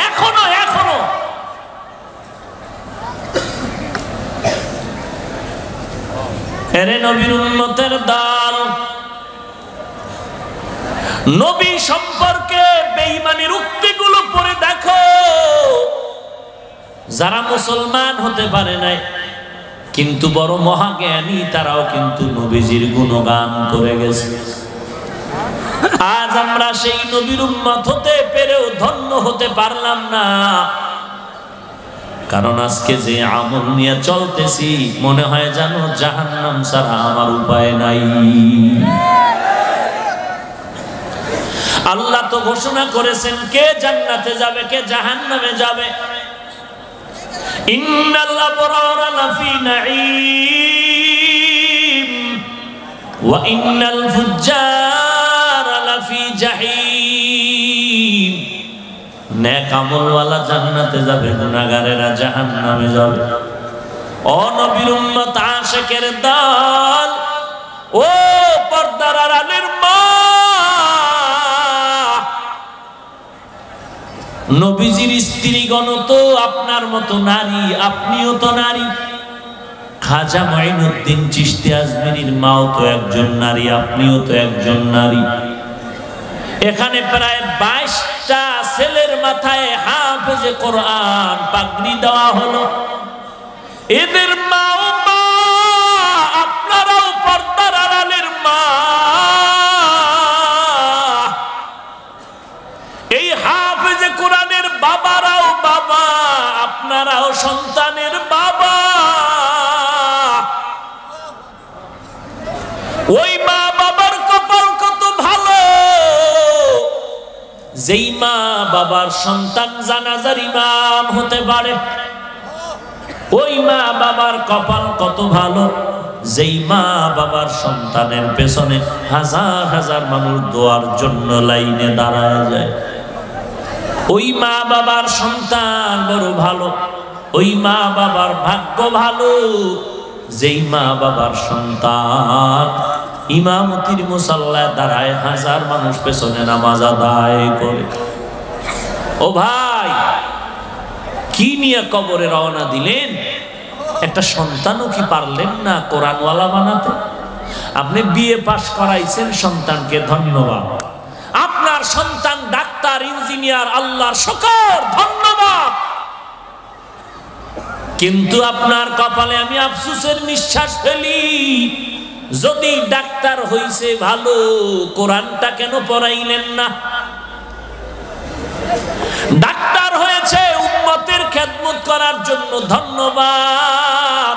এখনো এখনো এরে নবীর উম্মতের দল, নবী সম্পর্কে বেঈমানের উক্তিগুলো পড়ে দেখো। যারা মুসলমান হতে পারে নাই কিন্তু বড় মহাজ্ঞানী, তারাও কিন্তু নবীজির গুণগান করে গেছে। আজ আমরা সেই নবীর উম্মত হতে পেরেও ধন্য হতে পারলাম না, কারণ আজকে যে আমল নিয়ে চলতেছি, মনে হয় জানো জাহান্নাম ছাড়া আমার উপায় নাই। আল্লাহ তো ঘোষণা করেছেন কে জান্নাতে যাবে কে জাহান্নামে যাবে। ইন্নাল আবরারা লাফি নাঈম ওয়া ইন্নাল ফুজ্জারা লাফি জাহিম। নেক আমলওয়ালা জান্নাতে যাবে, গুনাহগারেরা জাহান্নামে যাবে। ও নবীর উম্মত আশিকের দল, ও পর্দার আড়ালের মা, নবীজির স্ত্রীগণ তো আপনার মতো নারী, আপনিও তো নারী। খাজা মঈনুদ্দিন চিশতি আজমিরীর মাও তো একজন নারী, আপনিও তো একজন নারী। এখানে প্রায় 22টা ছেলের মাথায় হাফেজে কোরআন পাগড়ি দেওয়া হলো। এদের মা আপনারাও পর্দার আড়ালের মা, এই হাফেজে কোরআনের বাবারাও বাবা, আপনারাও সন্তানের বাবা। ওই মা বাবার কপাল কত ভালো, যেই মা বাবার সন্তান জানাজার ইমাম হতে পারে। ওই মা বাবার কপাল কত ভালো, যেই মা বাবার সন্তানের পেছনে হাজার হাজার মানুষ দোয়ার জন্য লাইনে দাঁড়ায় যায়। ওই মা বাবার সন্তান বড় ভালো, ওই মা বাবার ভাগ্য ভালো, যেই মা বাবার সন্তান ইমামতির মুসাল্লায় দাঁড়ায় হাজার মানুষ পেছনে নামাজ আদায় করে। ও ভাই, কি নিয়ে কবরে রওনা দিলেন? একটা সন্তানও কি পারলেন না কোরআনওয়ালা বানাতে? আপনি বিএ পাশ করাইছেন সন্তানকে, ধন্যবাদ। আপনার সন্তান ডাক্তার, ইঞ্জিনিয়ার, আল্লাহর শুকর, ধন্যবাদ। কিন্তু আপনার কপালে আমি আফসোসের নিঃশ্বাস ফেলি, যদি ডাক্তার হইছে ভালো, কোরআনটা কেন পড়াইলেন না? ডাক্তার হয়েছে উম্মতের খেদমত করার জন্য, ধন্যবাদ।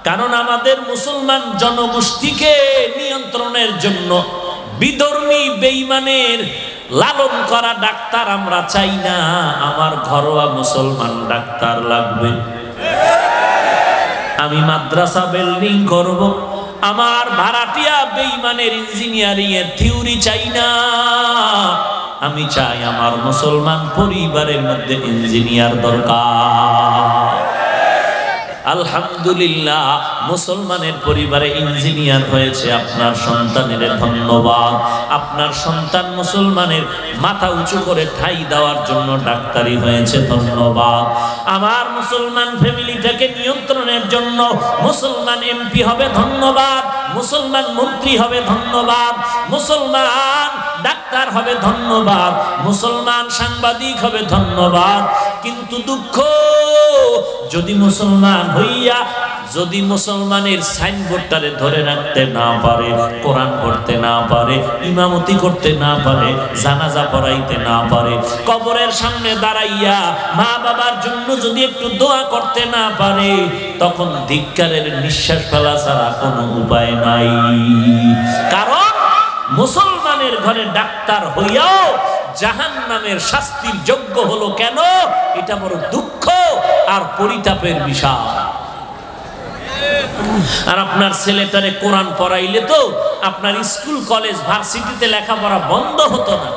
কারণ আমাদের মুসলমান জনগোষ্ঠীকে নিয়ন্ত্রণের জন্য বিধর্মী বেঈমানের লালন করা ডাক্তার আমরা চাই না। আমার ঘরোয়া মুসলমান ডাক্তার লাগবে। আমি মাদ্রাসা বিল্ডিং করব, আমার ভাড়াটিয়া বেঈমানের ইঞ্জিনিয়ারিং এর থিওরি চাই না। আমি চাই আমার মুসলমান পরিবারের মধ্যে ইঞ্জিনিয়ার দরকার। আলহামদুলিল্লাহ, মুসলমানের পরিবারে ইঞ্জিনিয়ার হয়েছে আপনার সন্তানের, ধন্যবাদ। আপনার সন্তান মুসলমানের মাথা উঁচু করে ঠাই দেওয়ার জন্য ডাক্তারি হয়েছে, ধন্যবাদ। আমার মুসলমান ফ্যামিলিটাকে নিয়ন্ত্রণের জন্য মুসলমান এমপি হবে, ধন্যবাদ। মুসলমান মন্ত্রী হবে, ধন্যবাদ। মুসলমান ডাক্তার হবে, ধন্যবাদ। মুসলমান সাংবাদিক হবে, ধন্যবাদ। কিন্তু দুঃখ, যদি মুসলমান হইয়া যদি মুসলমানের সাইনবোর্ডটারে ধরে রাখতে না পারে, কোরআন পড়তে না পারে, ইমামতি করতে না পারে, জানাজা পড়াইতে না পারে, কবরের সামনে দাঁড়াইয়া মা বাবার জন্য যদি একটু দোয়া করতে না পারে, তখন ধিক্কারের নিঃশ্বাস ফেলা ছাড়া কোনো উপায় নাই। কারণ মুসলমানের ঘরে ডাক্তার হইয়াও জাহান্নামের শাস্তির যোগ্য হলো কেন? এটা বড় দুঃখ আর পরিতাপের বিষয়। আর আপনার ছেলেটারে কোরআন পড়াইলে তো আপনার স্কুল কলেজ ভার্সিটিতে লেখাপড়া বন্ধ হতো না।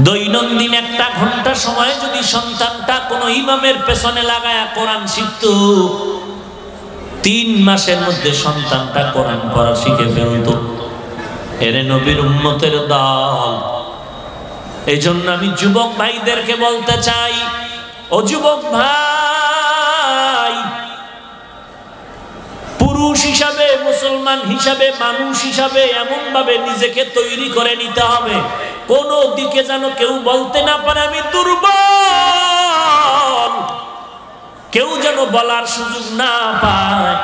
দৈনন্দিন 1 ঘন্টা সময় যদি সন্তানটা কোনো ইমামের পেছনে লাগায়া কোরআন শিখত, 3 মাসের মধ্যে সন্তানটা কোরআন পড়া শিখে ফেলত। এরে নবীর উম্মতের দল। এই জন্য আমি যুবক ভাইদেরকে বলতে চাই, ও যুবক ভাই, পুরুষ হিসাবে, মুসলমান হিসাবে, মানুষ হিসাবে এমন ভাবে নিজেকে তৈরি করে নিতে হবে, কোন দিকে যেন কেউ বলতে না পারে আমি দুর্বল, কেউ যেন বলার সুযোগ না পায়।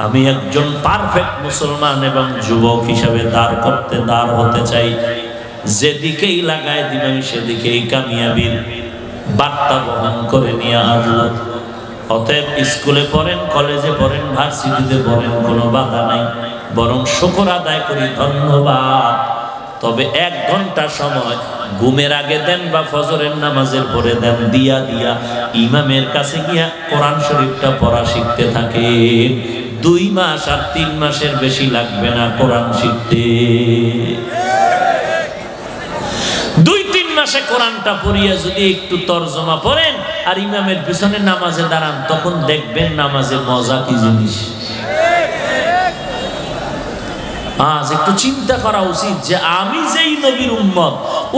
আমি একজন পারফেক্ট মুসলমান এবং যুবক হিসাবে দাঁড় হতে চাই। যেদিকেই লাগায় দিন আমি সেদিকেই কামিয়াবির বার্তা বহন করে নিয়ে আসবো। অতএব স্কুলে পড়েন, কলেজে পড়েন, ভার্সিটিতে পড়েন, কোনো বাধা নাই, বরং শুকর আদায় করি, ধন্যবাদ। তবে 1 ঘন্টা সময় ঘুমের আগে দেন বা ফজরের নামাজের পরে দেন, দিয়া ইমামের কাছে গিয়া কোরআন শরীফটা পড়া শিখতে থাকে। 2 মাস আর 3 মাসের বেশি লাগবে না কোরআন শিখতে। 2-3 মাসে কোরআনটা পড়িয়া যদি একটু তরজমা পড়েন আর ইমামের পিছনে নামাজে দাঁড়ান, তখন দেখবেন নামাজের মজা কি জিনিস। আজ একটু চিন্তা করা উচিত যে আমি যেই নবীর উম্মত,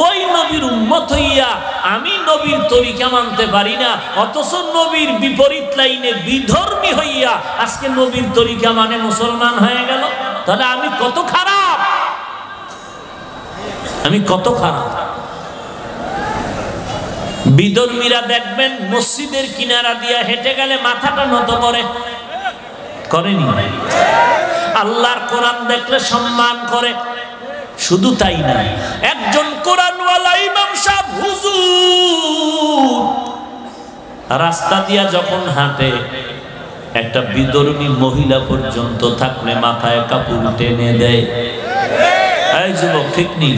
ওই নবীর উম্মত হইয়া আমি নবীর তরিকা মানতে পারি না, অথচ নবীর বিপরীত লাইনে বিধর্মী হইয়া আজকে নবীর তরিকা মানে মুসলমান হয়ে গেল। তাহলে আমি কত খারাপ। আমি কত খারাপ। বিধর্মীরা দেখবেন মসজিদের কিনারা দিয়া হেঁটে গেলে মাথাটা নত করে, করেনি? আল্লাহর কোরআন দেখলে সম্মান করে। শুধু তাই না, একজন কোরআনওয়ালা ইমাম সাহেব হুজুর রাস্তা দিয়া যখন হাঁটে, একটা বিধর্মী মহিলা পর্যন্ত থাকলে মাথায় কাপড় টেনে দেয়। এই যুবক, ঠিক নেই?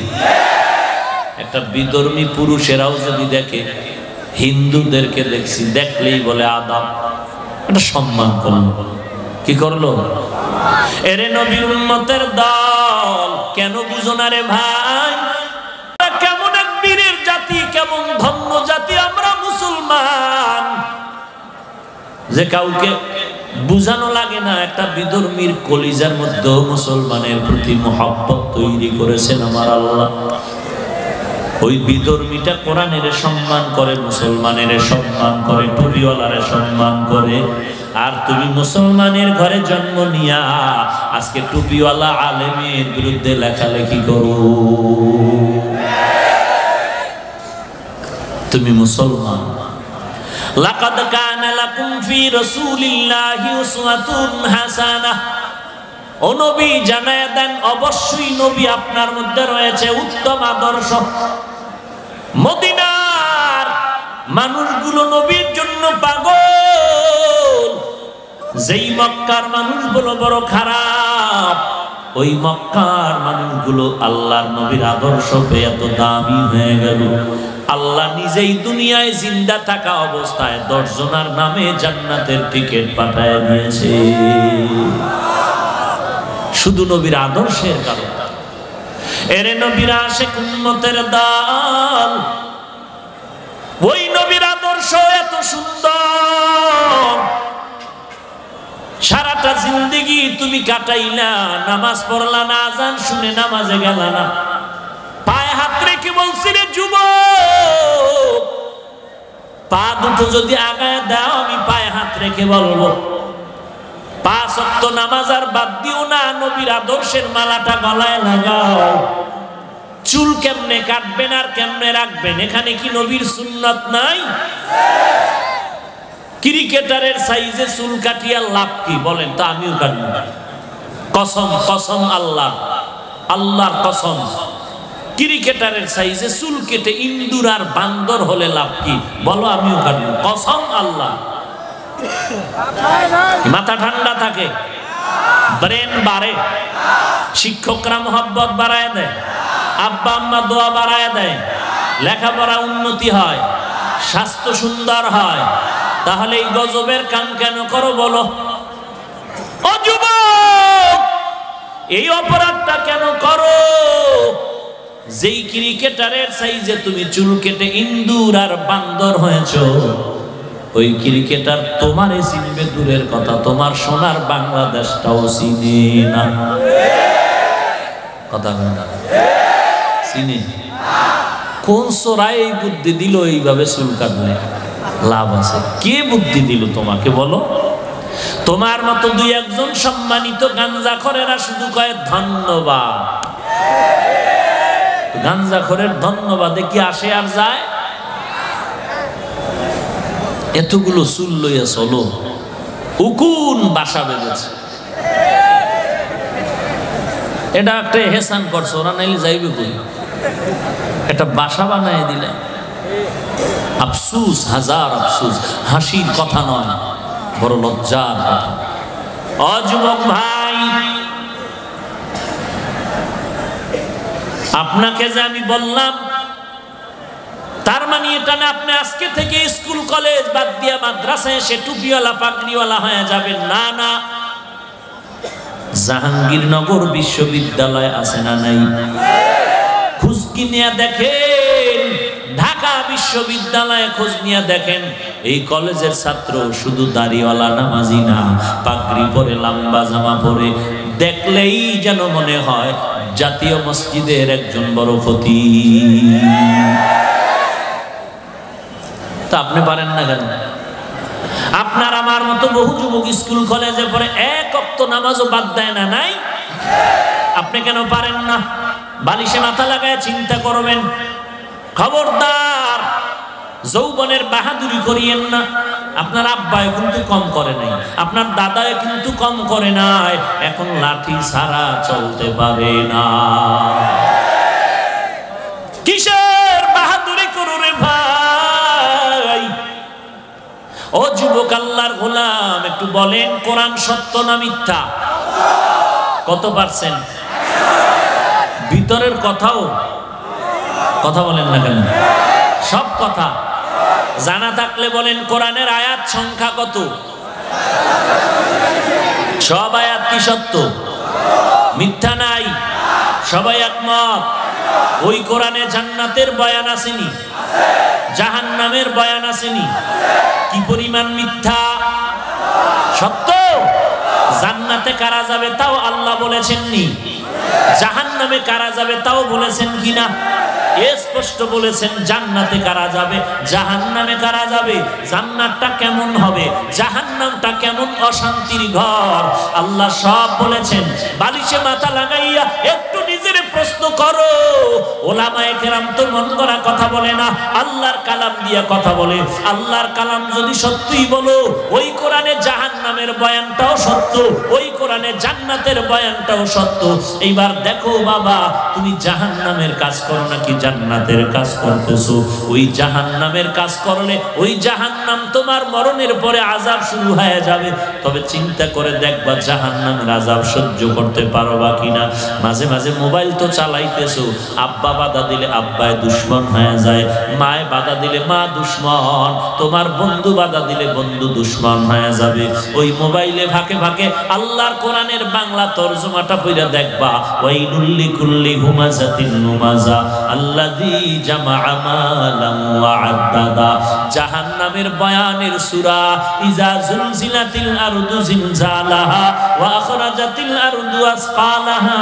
একটা বিধর্মী পুরুষেরাও যদি দেখে, হিন্দুদেরকে দেখছি দেখলেই বলে আদাব, এটা সম্মান করলো। কি করলো? এরে নবীর উম্মতের দল, কেন বুঝো না রে ভাই? কেমন এক বীরের জাতি, কেমন ধন্য জাতি আমরা মুসলমান, যে কাউকে বুঝানো লাগে না। একটা বিধর্মীর কলিজার মধ্যে মুসলমানের প্রতি মহব্বত তৈরি করেছেন আমার আল্লাহ। ওই বিধর্মীটা কোরআনের সম্মান করে, মুসলমানের সম্মান করে, টুপিওয়ালারে সম্মান করে। আর তুমি মুসলমানের ঘরে জন্ম নিয়া আজকে টুপিওয়ালা আলেমের বিরুদ্ধে লেখালেখি করো। তুমি মুসলমান। লাকাদ কানা লাকুম ফি রাসূলিল্লাহি উসওয়াতুন হাসানাহ। ও নবী, জানায়া দেন, অবশ্যই নবী আপনার মধ্যে রয়েছে উত্তম আদর্শ। মদিনার মানুষগুলো নবীর জন্য পাগল। যেই মক্কার মানুষগুলো বড় খারাপ, ওই মক্কার মানুষগুলো আল্লাহর নবীর আদর্শ পেয়ে এত দামি হয়ে গেল। আল্লাহ নিজেই দুনিয়ায় জিন্দা থাকা অবস্থায় 10 জনের নামে জান্নাতের টিকিট পাঠায় দিয়েছে, শুধু নবীর আদর্শের কারণে। এরে নবীর আশিক উম্মতের দল, ওই নবীর আদর্শ এত সুন্দর, সারাটা জিন্দেগি তুমি কাটাইলা, নামাজ পড়লা না, আজান শুনে নামাজে গেলা না। পায়ে হাত রেখে বলছি, রে যুবক, পা দুটো যদি আগায় দাও, আমি পায়ে হাত রেখে বলবো 5 ওয়াক্ত নামাজ আর বাদ দিও না, নবীর আদর্শের মালাটা গলায় লাগাও। চুল কেমনে কাটবেন আর কেমনে রাখবেন, এখানে কি নবীর সুন্নাত নাই? ক্রিকেটারের সাইজে চুল কাটিয়া লাভ কি বলেন? তা আমিও কাটব। কসম, কসম আল্লাহ, আল্লাহর কসম, ক্রিকেটারের সাইজে চুল কেটে ইন্দুর আর বান্দর হলে লাভ কি বলো? আমিও কাটব, কসম আল্লাহ। মাথা ঠান্ডা থাকে, ব্রেন বাড়ে, শিক্ষকরা মোহাব্বত বাড়ায় দেয়, আব্বা আম্মা দোয়া বাড়ায় দেয়, লেখাপড়া উন্নতি হয়, স্বাস্থ্য সুন্দর হয়। তাহলে এই গজবের কাম কেন করো বলো? ও যুবক, এই অপরাধটা কেন করো? যেই ক্রিকেটারের সাইজে তুমি চুল কেটে ইন্দুর আর বান্দর হয়েছো, ওই ক্রিকেটার তোমারে চিনবে দূরের কথা, তোমার সোনার বাংলাদেশটাও চিনে না। কথা বলে না, চিনে? কোন সোরাই বুদ্ধি দিল এইভাবে চুল কাটলে লাভ আছে? কে বুদ্ধি দিল তোমাকে বলো? তোমার মতো 2-1 সম্মানিত গাঞ্জাখোরেরা শুধু কয় ধন্যবাদ। গাঞ্জাখোরের ধন্যবাদে কি আসে আর যায়? এতগুলো চুল লইয়া চলো, উকুন বাসা বেঁধেছে। এটা একটা হেসান করছো, ওরা নাইলে যাইবে কই? একটা বাসা বানায় দিলে। আফসুস, হাজার আফসুস, হাসির কথা নয়, বড় লজ্জার কথা। ও যুবক ভাই, আপনাকে যে আমি বললাম, তার মানে এটা না আপনি আজকে থেকে স্কুল কলেজ বাদ দিয়া মাদ্রাসায় এসে টুপিওয়ালা পাগড়িওয়ালা হয়ে যাবেন, না না। জাহাঙ্গীরনগর বিশ্ববিদ্যালয় আছে না নাই? খোঁজ নিয়ে দেখেন, ঢাকা বিশ্ববিদ্যালয়ে খোঁজ নিয়ে দেখেন, এই কলেজের ছাত্র শুধু দাড়িওয়ালা নামাজি না, পাগড়ি পরে, লম্বা জামা পরে, দেখলেই যেন মনে হয় জাতীয় মসজিদের একজন বড় খতিব। তা আপনি পারেন না কেন? আপনার আমার মতো বহু যুবক স্কুল কলেজে পড়ে 1 ওয়াক্ত নামাজও বাদ দেয় না, নাই? আপনি কেন পারেন না? বালিশে মাথা লাগায় চিন্তা করবেন। খবরদার যৌবনের বাহাদুরি করিয়েন না। আপনার আব্বায় কিন্তু কম করে নাই, আপনার দাদায় কিন্তু কম করে নাই, এখন লাঠি ছাড়া চলতে পারে না। কিসের বাহাদুরি করো রে ভাই? ও যুবক আল্লাহর গোলাম, একটু বলেন কোরআন সত্য না মিথ্যা? কত পারছেন? ভিতরের কথাও কথা বলেন না কেন? সব কথা জানা থাকলে বলেন কোরআনের আয়াত সংখ্যা কত? সব আয়াত কি সত্য? মিথ্যা নাই? সবাই একমত? ওই কোরআনে জান্নাতের বয়ান আসেনি, জাহান্নামের বয়ান আসেনি? কি পরিমাণ মিথ্যা? সত্য। জান্নাতে কারা যাবে তাও আল্লাহ বলেছেননি, জাহান্নামে কারা যাবে তাও বলেছেন কিনা? স্পষ্ট বলেছেন জান্নাতে কারা যাবে, জাহান্নামে কারা যাবে। জান্নাতটা কেমন হবে, জাহান্নামটা কেমন অশান্তির ঘর, আল্লাহ সব বলেছেন। বালিশে মাথা লাগাইয়া একটু নিজের প্রশ্ন করো। ওলামায়ে কেরাম তো মন করা কথা বলে না, আল্লাহর কালাম দিয়া কথা বলে। আল্লাহর কালাম যদি সত্যই বলো, ওই কোরআনে জাহান্নামের বয়ানটাও সত্য, ওই কোরআনে জান্নাতের বয়ানটাও সত্য। এইবার দেখো বাবা, তুমি জাহান্নামের কাজ করো নাকি জান্নাতের কাজ করতেছো? ওই জাহান্নামের কাজ করলে ওই জাহান্নাম তোমার মরণের পরে আযাব শুরু হয়ে যাবে। তবে চিন্তা করে দেখবা জাহান্নামের আযাব সহ্য করতে পারবা কিনা। মাঝে মাঝে মোবাইল তো চালাইতেছো, আব্বা বাধা দিলে আব্বায় দুশ্মন হয়ে যায়, মায়ে বাধা দিলে মা দুশ্মন, তোমার বন্ধু বাধা দিলে বন্ধু দুশ্মন হয়ে যাবে। ওই মোবাইলে ফাঁকে ফাঁকে আল্লাহর কোরআনের বাংলা তরজমাটা পড়ে দেখবা, ওয়াইলুল লিকুল্লি হুমাযাতিন লুমাযা আল্লাযী জামাআ মালান ওয়া আদ্দাদা। জাহান্নামের বয়ানের সূরা ইযা যুলজিলাতিল আরদু জিলজালাহা ওয়া আখরাজাতিল আরদু আসকালাহা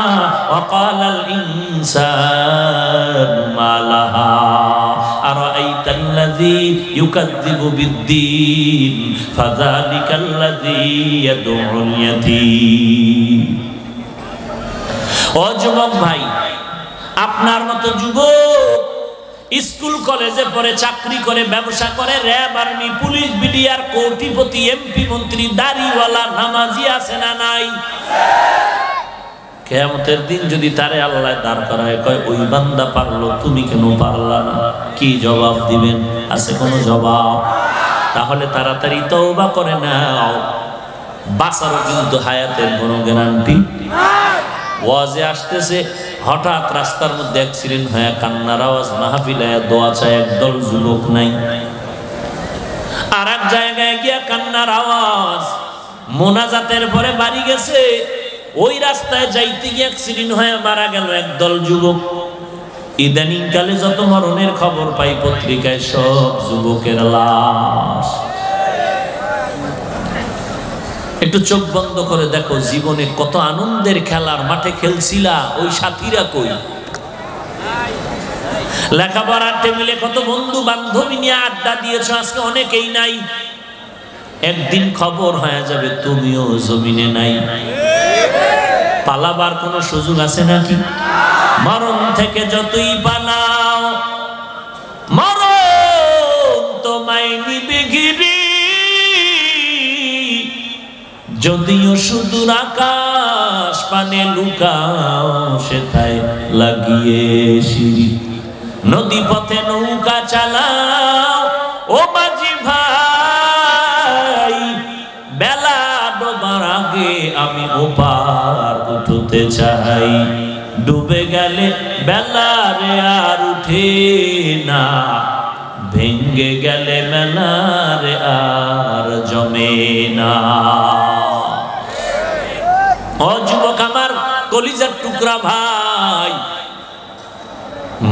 ওয়া ক্বালাল ইনসানু মা লাহা আরাআইতাল্লাযী ইউকাযযিবু বিদ্দীন ফাযালিকাল্লাযী ইয়াদউল ইয়াতীম। ও যুবক ভাই, আপনার মতো যুবক স্কুল কলেজে পড়ে, চাকরি করে, ব্যবসা করে, র্যাব, আর্মি, পুলিশ, বিডিআর, কোটিপতি, এমপি, মন্ত্রী, দাড়িওয়ালা, নামাজি আছে না নাই? কিয়ামতের দিন যদি তারে আল্লাহ দাঁড় করায়, কয় ওই বান্দা পারলো, তুমি কেন পারলা না? কি জবাব দিবেন? আছে কোনো জবাব? তাহলে তাড়াতাড়ি তওবা করে নাও। বাঁচারও কিন্তু হায়াতের কোনো গ্যারান্টি। ওয়াজে আসতেছে, হঠাৎ রাস্তার মধ্যে অ্যাক্সিডেন্ট হয়ে কান্নার আওয়াজ, মাহফিলে দোয়া চায় একদল যুবক নাই। আর এক জায়গায় গিয়া কান্নার আওয়াজ, মোনাজাতের পরে বাড়ি গেছে, ওই রাস্তায় যাইতে গিয়ে অ্যাক্সিডেন্ট হয়ে মারা গেল একদল যুবক। ইদানিং কালে যত মরণের খবর পাই পত্রিকায়, সব যুবকের লাশ। একটু চোখ বন্ধ করে দেখো, জীবনে কত আনন্দের খেলার মাঠে খেলছিলা, ওই সাথীরা কই? লেখাপড়ার টেবিলে কত বন্ধু বান্ধবী নিয়ে আড্ডা দিয়েছ, আজকে অনেকেই নাই। একদিন খবর হয়ে যাবে তুমিও জমিনে নাই। পালাবার কোনো সুযোগ আছে নাকি? মরণ থেকে যতই পালাও, মরণ তোমায় নিবে ঘিরে। যদিও সুদূর আকাশ পানে লুকাও, সেথায় লাগিয়ে সিঁড়ি। নদী পথে নৌকা চালাও ও মাঝি ভাই, বেলা ডোবার আগে আমি ওপার উঠতে চাই। ডুবে গেলে বেলা রে আর উঠে না, ভেঙ্গে গেলে মেলা রে আর জমে না। ও যুবক আমার, কলিজার টুকরা ভাই,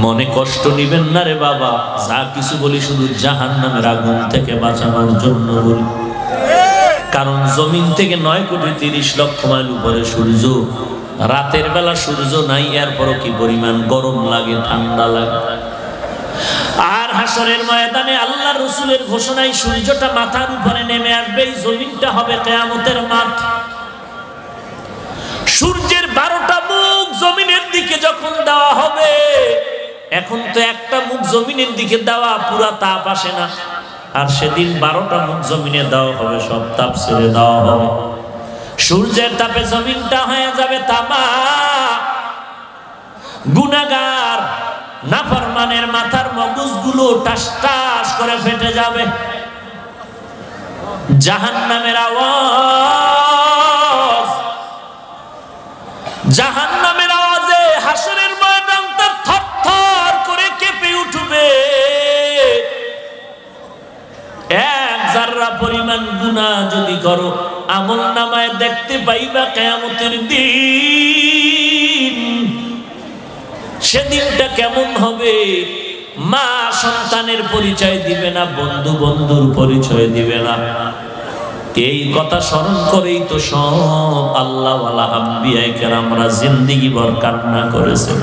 মনে কষ্ট নিবেন না রে বাবা। যা কিছু বলি শুধু জাহান্নামের আগুন থেকে বাঁচানোর জন্য বলি। কারণ জমিন থেকে 9,30,00,000 মাইল উপরে সূর্য, রাতের বেলা সূর্য নাই, এরপরও কি পরিমাণ গরম লাগে, ঠান্ডা লাগে। আর হাসরের ময়দানে আল্লাহ রসুলের ঘোষণায় সূর্যটা মাথার উপরে নেমে আসবে, এই জমিনটা হবে কিয়ামতের মাঠ। সূর্যের 12টা মুখ জমিনের দিকে যখন দেওয়া এখন তো একটা মুখ জমিনের দিকে দেওয়া পুরা তাপ আসে না, আর সেদিন 12টা মুখ জমিনে দেওয়া হবে, সব তাপ ছেড়ে দেওয়া হবে। সূর্যের তাপে জমিনটা হয়ে যাবে তামা। গুনাহগার নাফরমানের মাথার মগজগুলো টাস টাস করে ফেটে যাবে। জাহান্নামের আওয়াজ, জাহান্নামের আওয়াজে হাসরের ময়দানটা থরথর করে কেঁপে উঠবে। এক যাররা পরিমাণ গুনাহ যদি করো, আমলনামায় দেখতে পাইবা কিয়ামতের দিন। সেদিনটা কেমন হবে? মা সন্তানের পরিচয় দিবে না, বন্ধু বন্ধুর পরিচয় দিবে না। এই কথা স্মরণ করেই তো সব আল্লাহওয়ালা আম্বিয়া কেরামরা জিন্দেগি ভর কান্না করেছেন,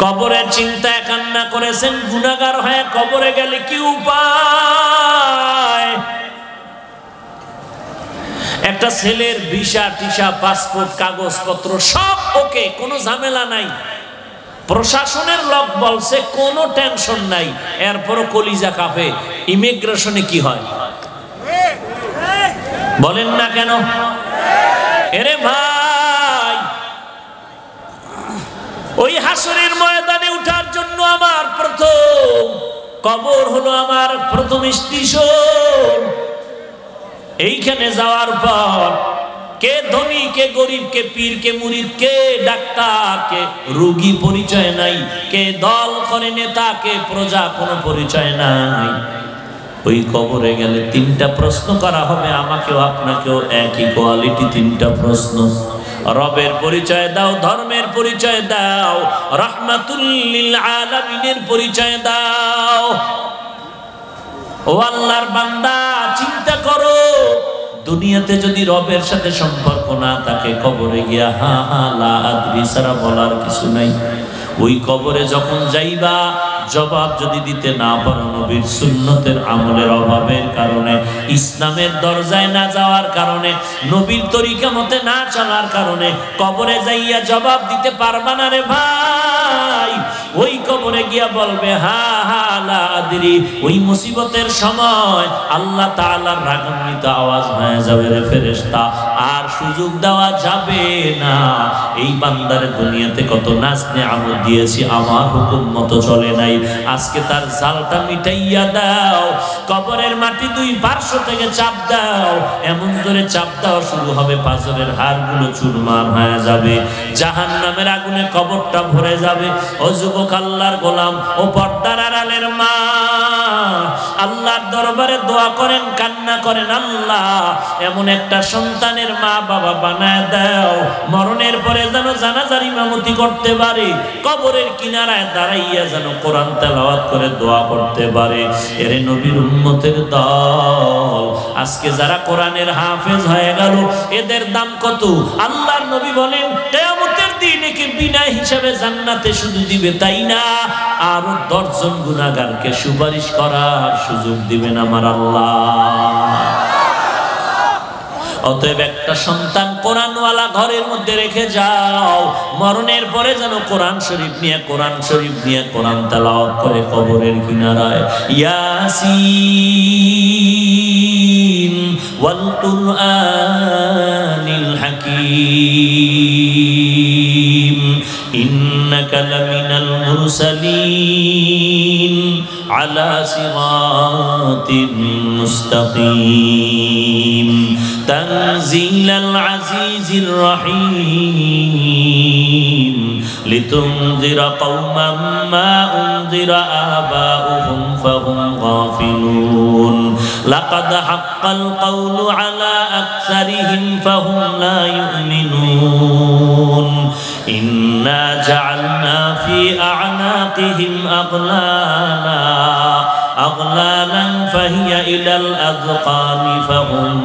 কবরের চিন্তায় কান্না করেছেন। গুনাহগার হয়ে কবরে গেলে কি উপায়? একটা ছেলের ভিসা টিসা পাসপোর্ট কাগজপত্র সব ওকে, কোনো ঝামেলা নাই, প্রশাসনের লোক বলছে কোনো টেনশন নাই, এরপরও কলিজা কাঁপে। ইমিগ্রেশনে কি হয় বলেন না কেন? এরে ভাই, ওই হাসরের ময়দানে উঠার জন্য আমার প্রথম কবর হলো আমার প্রথম স্টেশন। এইখানে যাওয়ার পর কে ধনী, কে গরিব, কে পীর, কে মুরিদ, কে ডাক্তার, কে রোগী পরিচয় নাই, কে দল করে নেতা, কে প্রজা, কোনো পরিচয় নাই। ওই কবরে গেলে 3টা প্রশ্ন করা হবে, আমাকেও আপনাকেও একই কোয়ালিটি 3টা প্রশ্ন। রবের পরিচয় দাও, ধর্মের পরিচয় দাও, রাহমাতুল লিল আলামিনের পরিচয় দাও। ও আল্লাহর বান্দা, চিন্তা করো, দুনিয়াতে যদি রবের সাথে সম্পর্ক না থাকে, কবরে গিয়া হা হা লা আদরি ছাড়া বলার কিছু নাই। ওই কবরে যখন যাইবা, জবাব যদি দিতে না পারো, নবীর সুন্নতের আমলের অভাবের কারণে, ইসলামের দরজায় না যাওয়ার কারণে, নবীর তরিকা মতে না চলার কারণে কবরে যাইয়া জবাব দিতে পারবা না রে ভাই। ওই কবরে গিয়া বলবে হা হা লা আদরি। ওই মুসিবতের সময় আল্লাহ তাআলার রাগান্বিত আওয়াজ হয়ে যাবে রে ফেরেশতা, আর সুযোগ দেওয়া যাবে না। এই বান্দার দুনিয়াতে কত নাজ নেয়ামত দিয়েছি, আমার হুকুম মতো চলে নাই, আজকে তার জালটা মিটাইয়া দাও। কবরের মাটি 2 পার্শ্ব থেকে চাপ দাও, এমন জোরে চাপ দেওয়া শুরু হবে, পাঁজরের হাড়গুলো চুরমার হয়ে যাবে, জাহান্নামের আগুনে কবরটা ভরে যাবে। ও যুবক আল্লাহর গোলাম, ও পর্দার আড়ালের মা, আল্লাহর দরবারে দোয়া করেন, কান্না করেন, আল্লাহ এমন একটা সন্তানের মা বাবা বানায় দাও, মরণের পরে যেন জানাজার ইমামতি করতে পারে, কবরের কিনারায় দাঁড়াইয়া যেন কোরআন তেলাওয়াত করে দোয়া করতে পারে। এরে নবীর উম্মতের দল, আজকে যারা কোরআনের হাফেজ হয়ে গেল, এদের দাম কত? আল্লাহর নবী বলেন, কিয়ামতের দিন একে বিনা হিসাবে জান্নাতে শুধু দিবে তাই না, আর 10 জন গুনাহগারকে সুপারিশ করার সুযোগ দিবেন আমার আল্লাহ। অতএব একটা সন্তান কোরআনওয়ালা ঘরের মধ্যে রেখে যাও, মরণের পরে যেন কোরআন শরীফ নিয়ে কোরআন তেলাওয়াত করে কবরের কিনারায় ইয়াসিন ওয়াল কুরআনিল হাকীম ইন্নাকা লামিনাল মুরসালিন আলা সিরাতিন মুস্তাকিম তানজিলাল আজিজির রহিম লিতুনযিরা কওমান মা উনযিরা আবাউহুম ফাহুম গাফিলুন লাকাদ হাক্কাল কওলু আলা আকসারিহিম ফাহুম লা ইউমিনুন ইন্না জাআলনা ফি আ'নাকিহিম أغلالا فهي إلى الأذقان فهم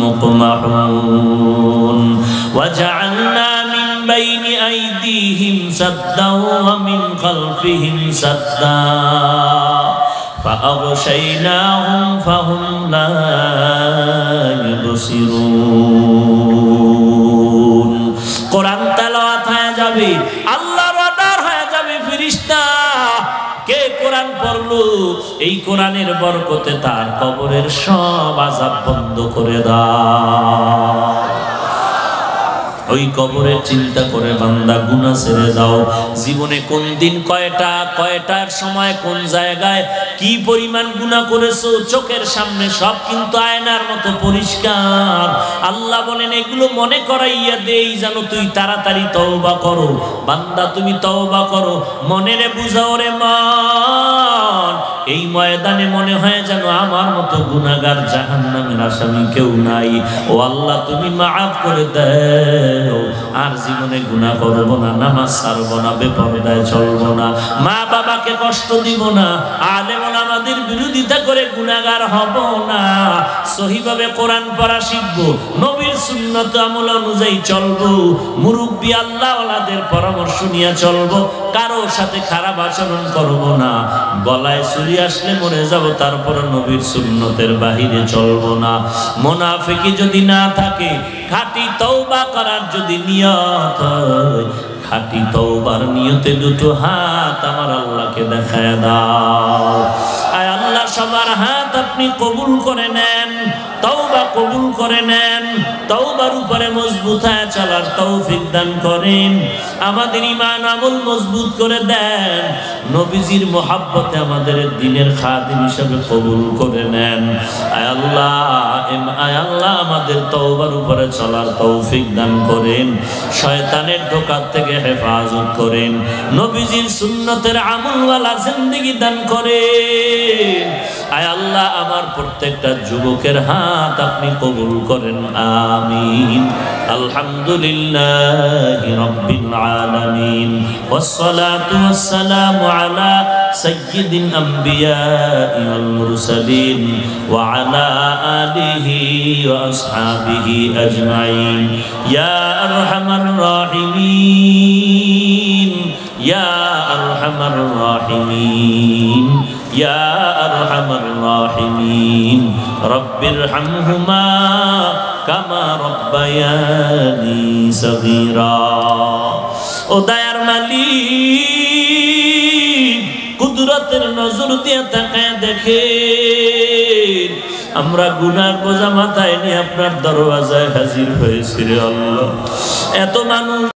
مقمحون وجعلنا من بين أيديهم سدا ومن خلفهم سدا فأغشيناهم فهم لا يبصرون قرآن تلاوات হয়ে যাবে, আল্লাহর অর্ডার হয়ে যাবে, পড়লো, এই কোরআনের বরকতে তার কবরের সব আযাব বন্ধ করে দাও। ওই কবরের চিন্তা করে বান্দা গুনাহ ছেড়ে দাও। জীবনে কোন দিন কয়টার সময় কোন জায়গায় কি পরিমাণ গুনাহ করেছো চোখের সামনে সব কিন্তু আয়নার মতো পরিষ্কার। আল্লাহ বলেন এগুলো মনে করাইয়া দেই যেন তুই তাড়াতাড়ি তওবা করো। বান্দা তুমি তওবা করো, মনেরে বুঝাও রে মন। এই ময়দানে মনে হয় যেন আমার মতো গুনাহগার জাহান্নামের আসামি কেউ নাই। ও আল্লাহ তুমি মাফ করে দাও, আর জীবনে গুনাহ করব না, নামাজ ছাড়ব না, বেপরদায় চলব না, মা বাবাকে কষ্ট দিব না, আলেম ওলামাদের বিরোধিতা করে গুনাহগার হব না, সহিভাবে কোরআন পড়া শিখব, নবীর সুন্নত আমল অনুযায়ী চলব, মুরব্বি আল্লাহ ওয়ালাদের পরামর্শ নিয়ে চলব, কারো সাথে খারাপ আচরণ করব না, গলায় ছুরি আসলে মরে যাব তারপর নবীর সুন্নতের বাহিরে চলব না। মুনাফিকি যদি না থাকে, খাঁটি তওবা করার যদি নিয়ত হয়, খাঁটি তওবার নিয়তে দুটো হাত আমার আল্লাহকে দেখায় দাও। আয় আল্লাহ সবার হাত আপনি কবুল করে নেন, তওবা কবুল করে নেন, তওবার উপরে মজবুত হয়ে চলার তৌফিক দান করেন, আমাদের ঈমান আমল মজবুত করে দেন, নবীজির মহব্বতে আমাদের দ্বীনের খাদিম হিসেবে কবুল করে নেন। আয় আল্লাহ আমাদের তওবার উপরে চলার তৌফিক দান করেন, শয়তানের ধোঁকা থেকে হেফাজত করেন, নবীজির সুন্নতের আমলওয়ালা জিন্দেগি দান করেন। আয় আল্লাহ আমার প্রত্যেকটা যুবকের হাত আপনি কবুল করেন, আমিন। আলহামদুলিল্লাহি রাব্বিল আলামিন, ওয়াসসালাতু ওয়াসসালামু আলা সাইয়্যিদিল আমবিয়াই ওয়াল মুরসালিন ওয়া আলা আলিহি ওয়া আসহাবিহি আজমাইন। ইয়া আরহামার রাহিমিন, ইয়া আরহামার রাহিমিন, ইয়া আরহামার রাহিমিন, রব্বিরহামহুমা কামা রব্বায়ানি সগীরা। ও দয়ার মালিক, কুদরতের নজর দিয়ে তাকায় দেখেন, আমরা গুনার বোঝা মাথায় নিয়ে আপনার দরওয়াজায় হাজির হয়েছি রে আল্লাহ। এত মানুষ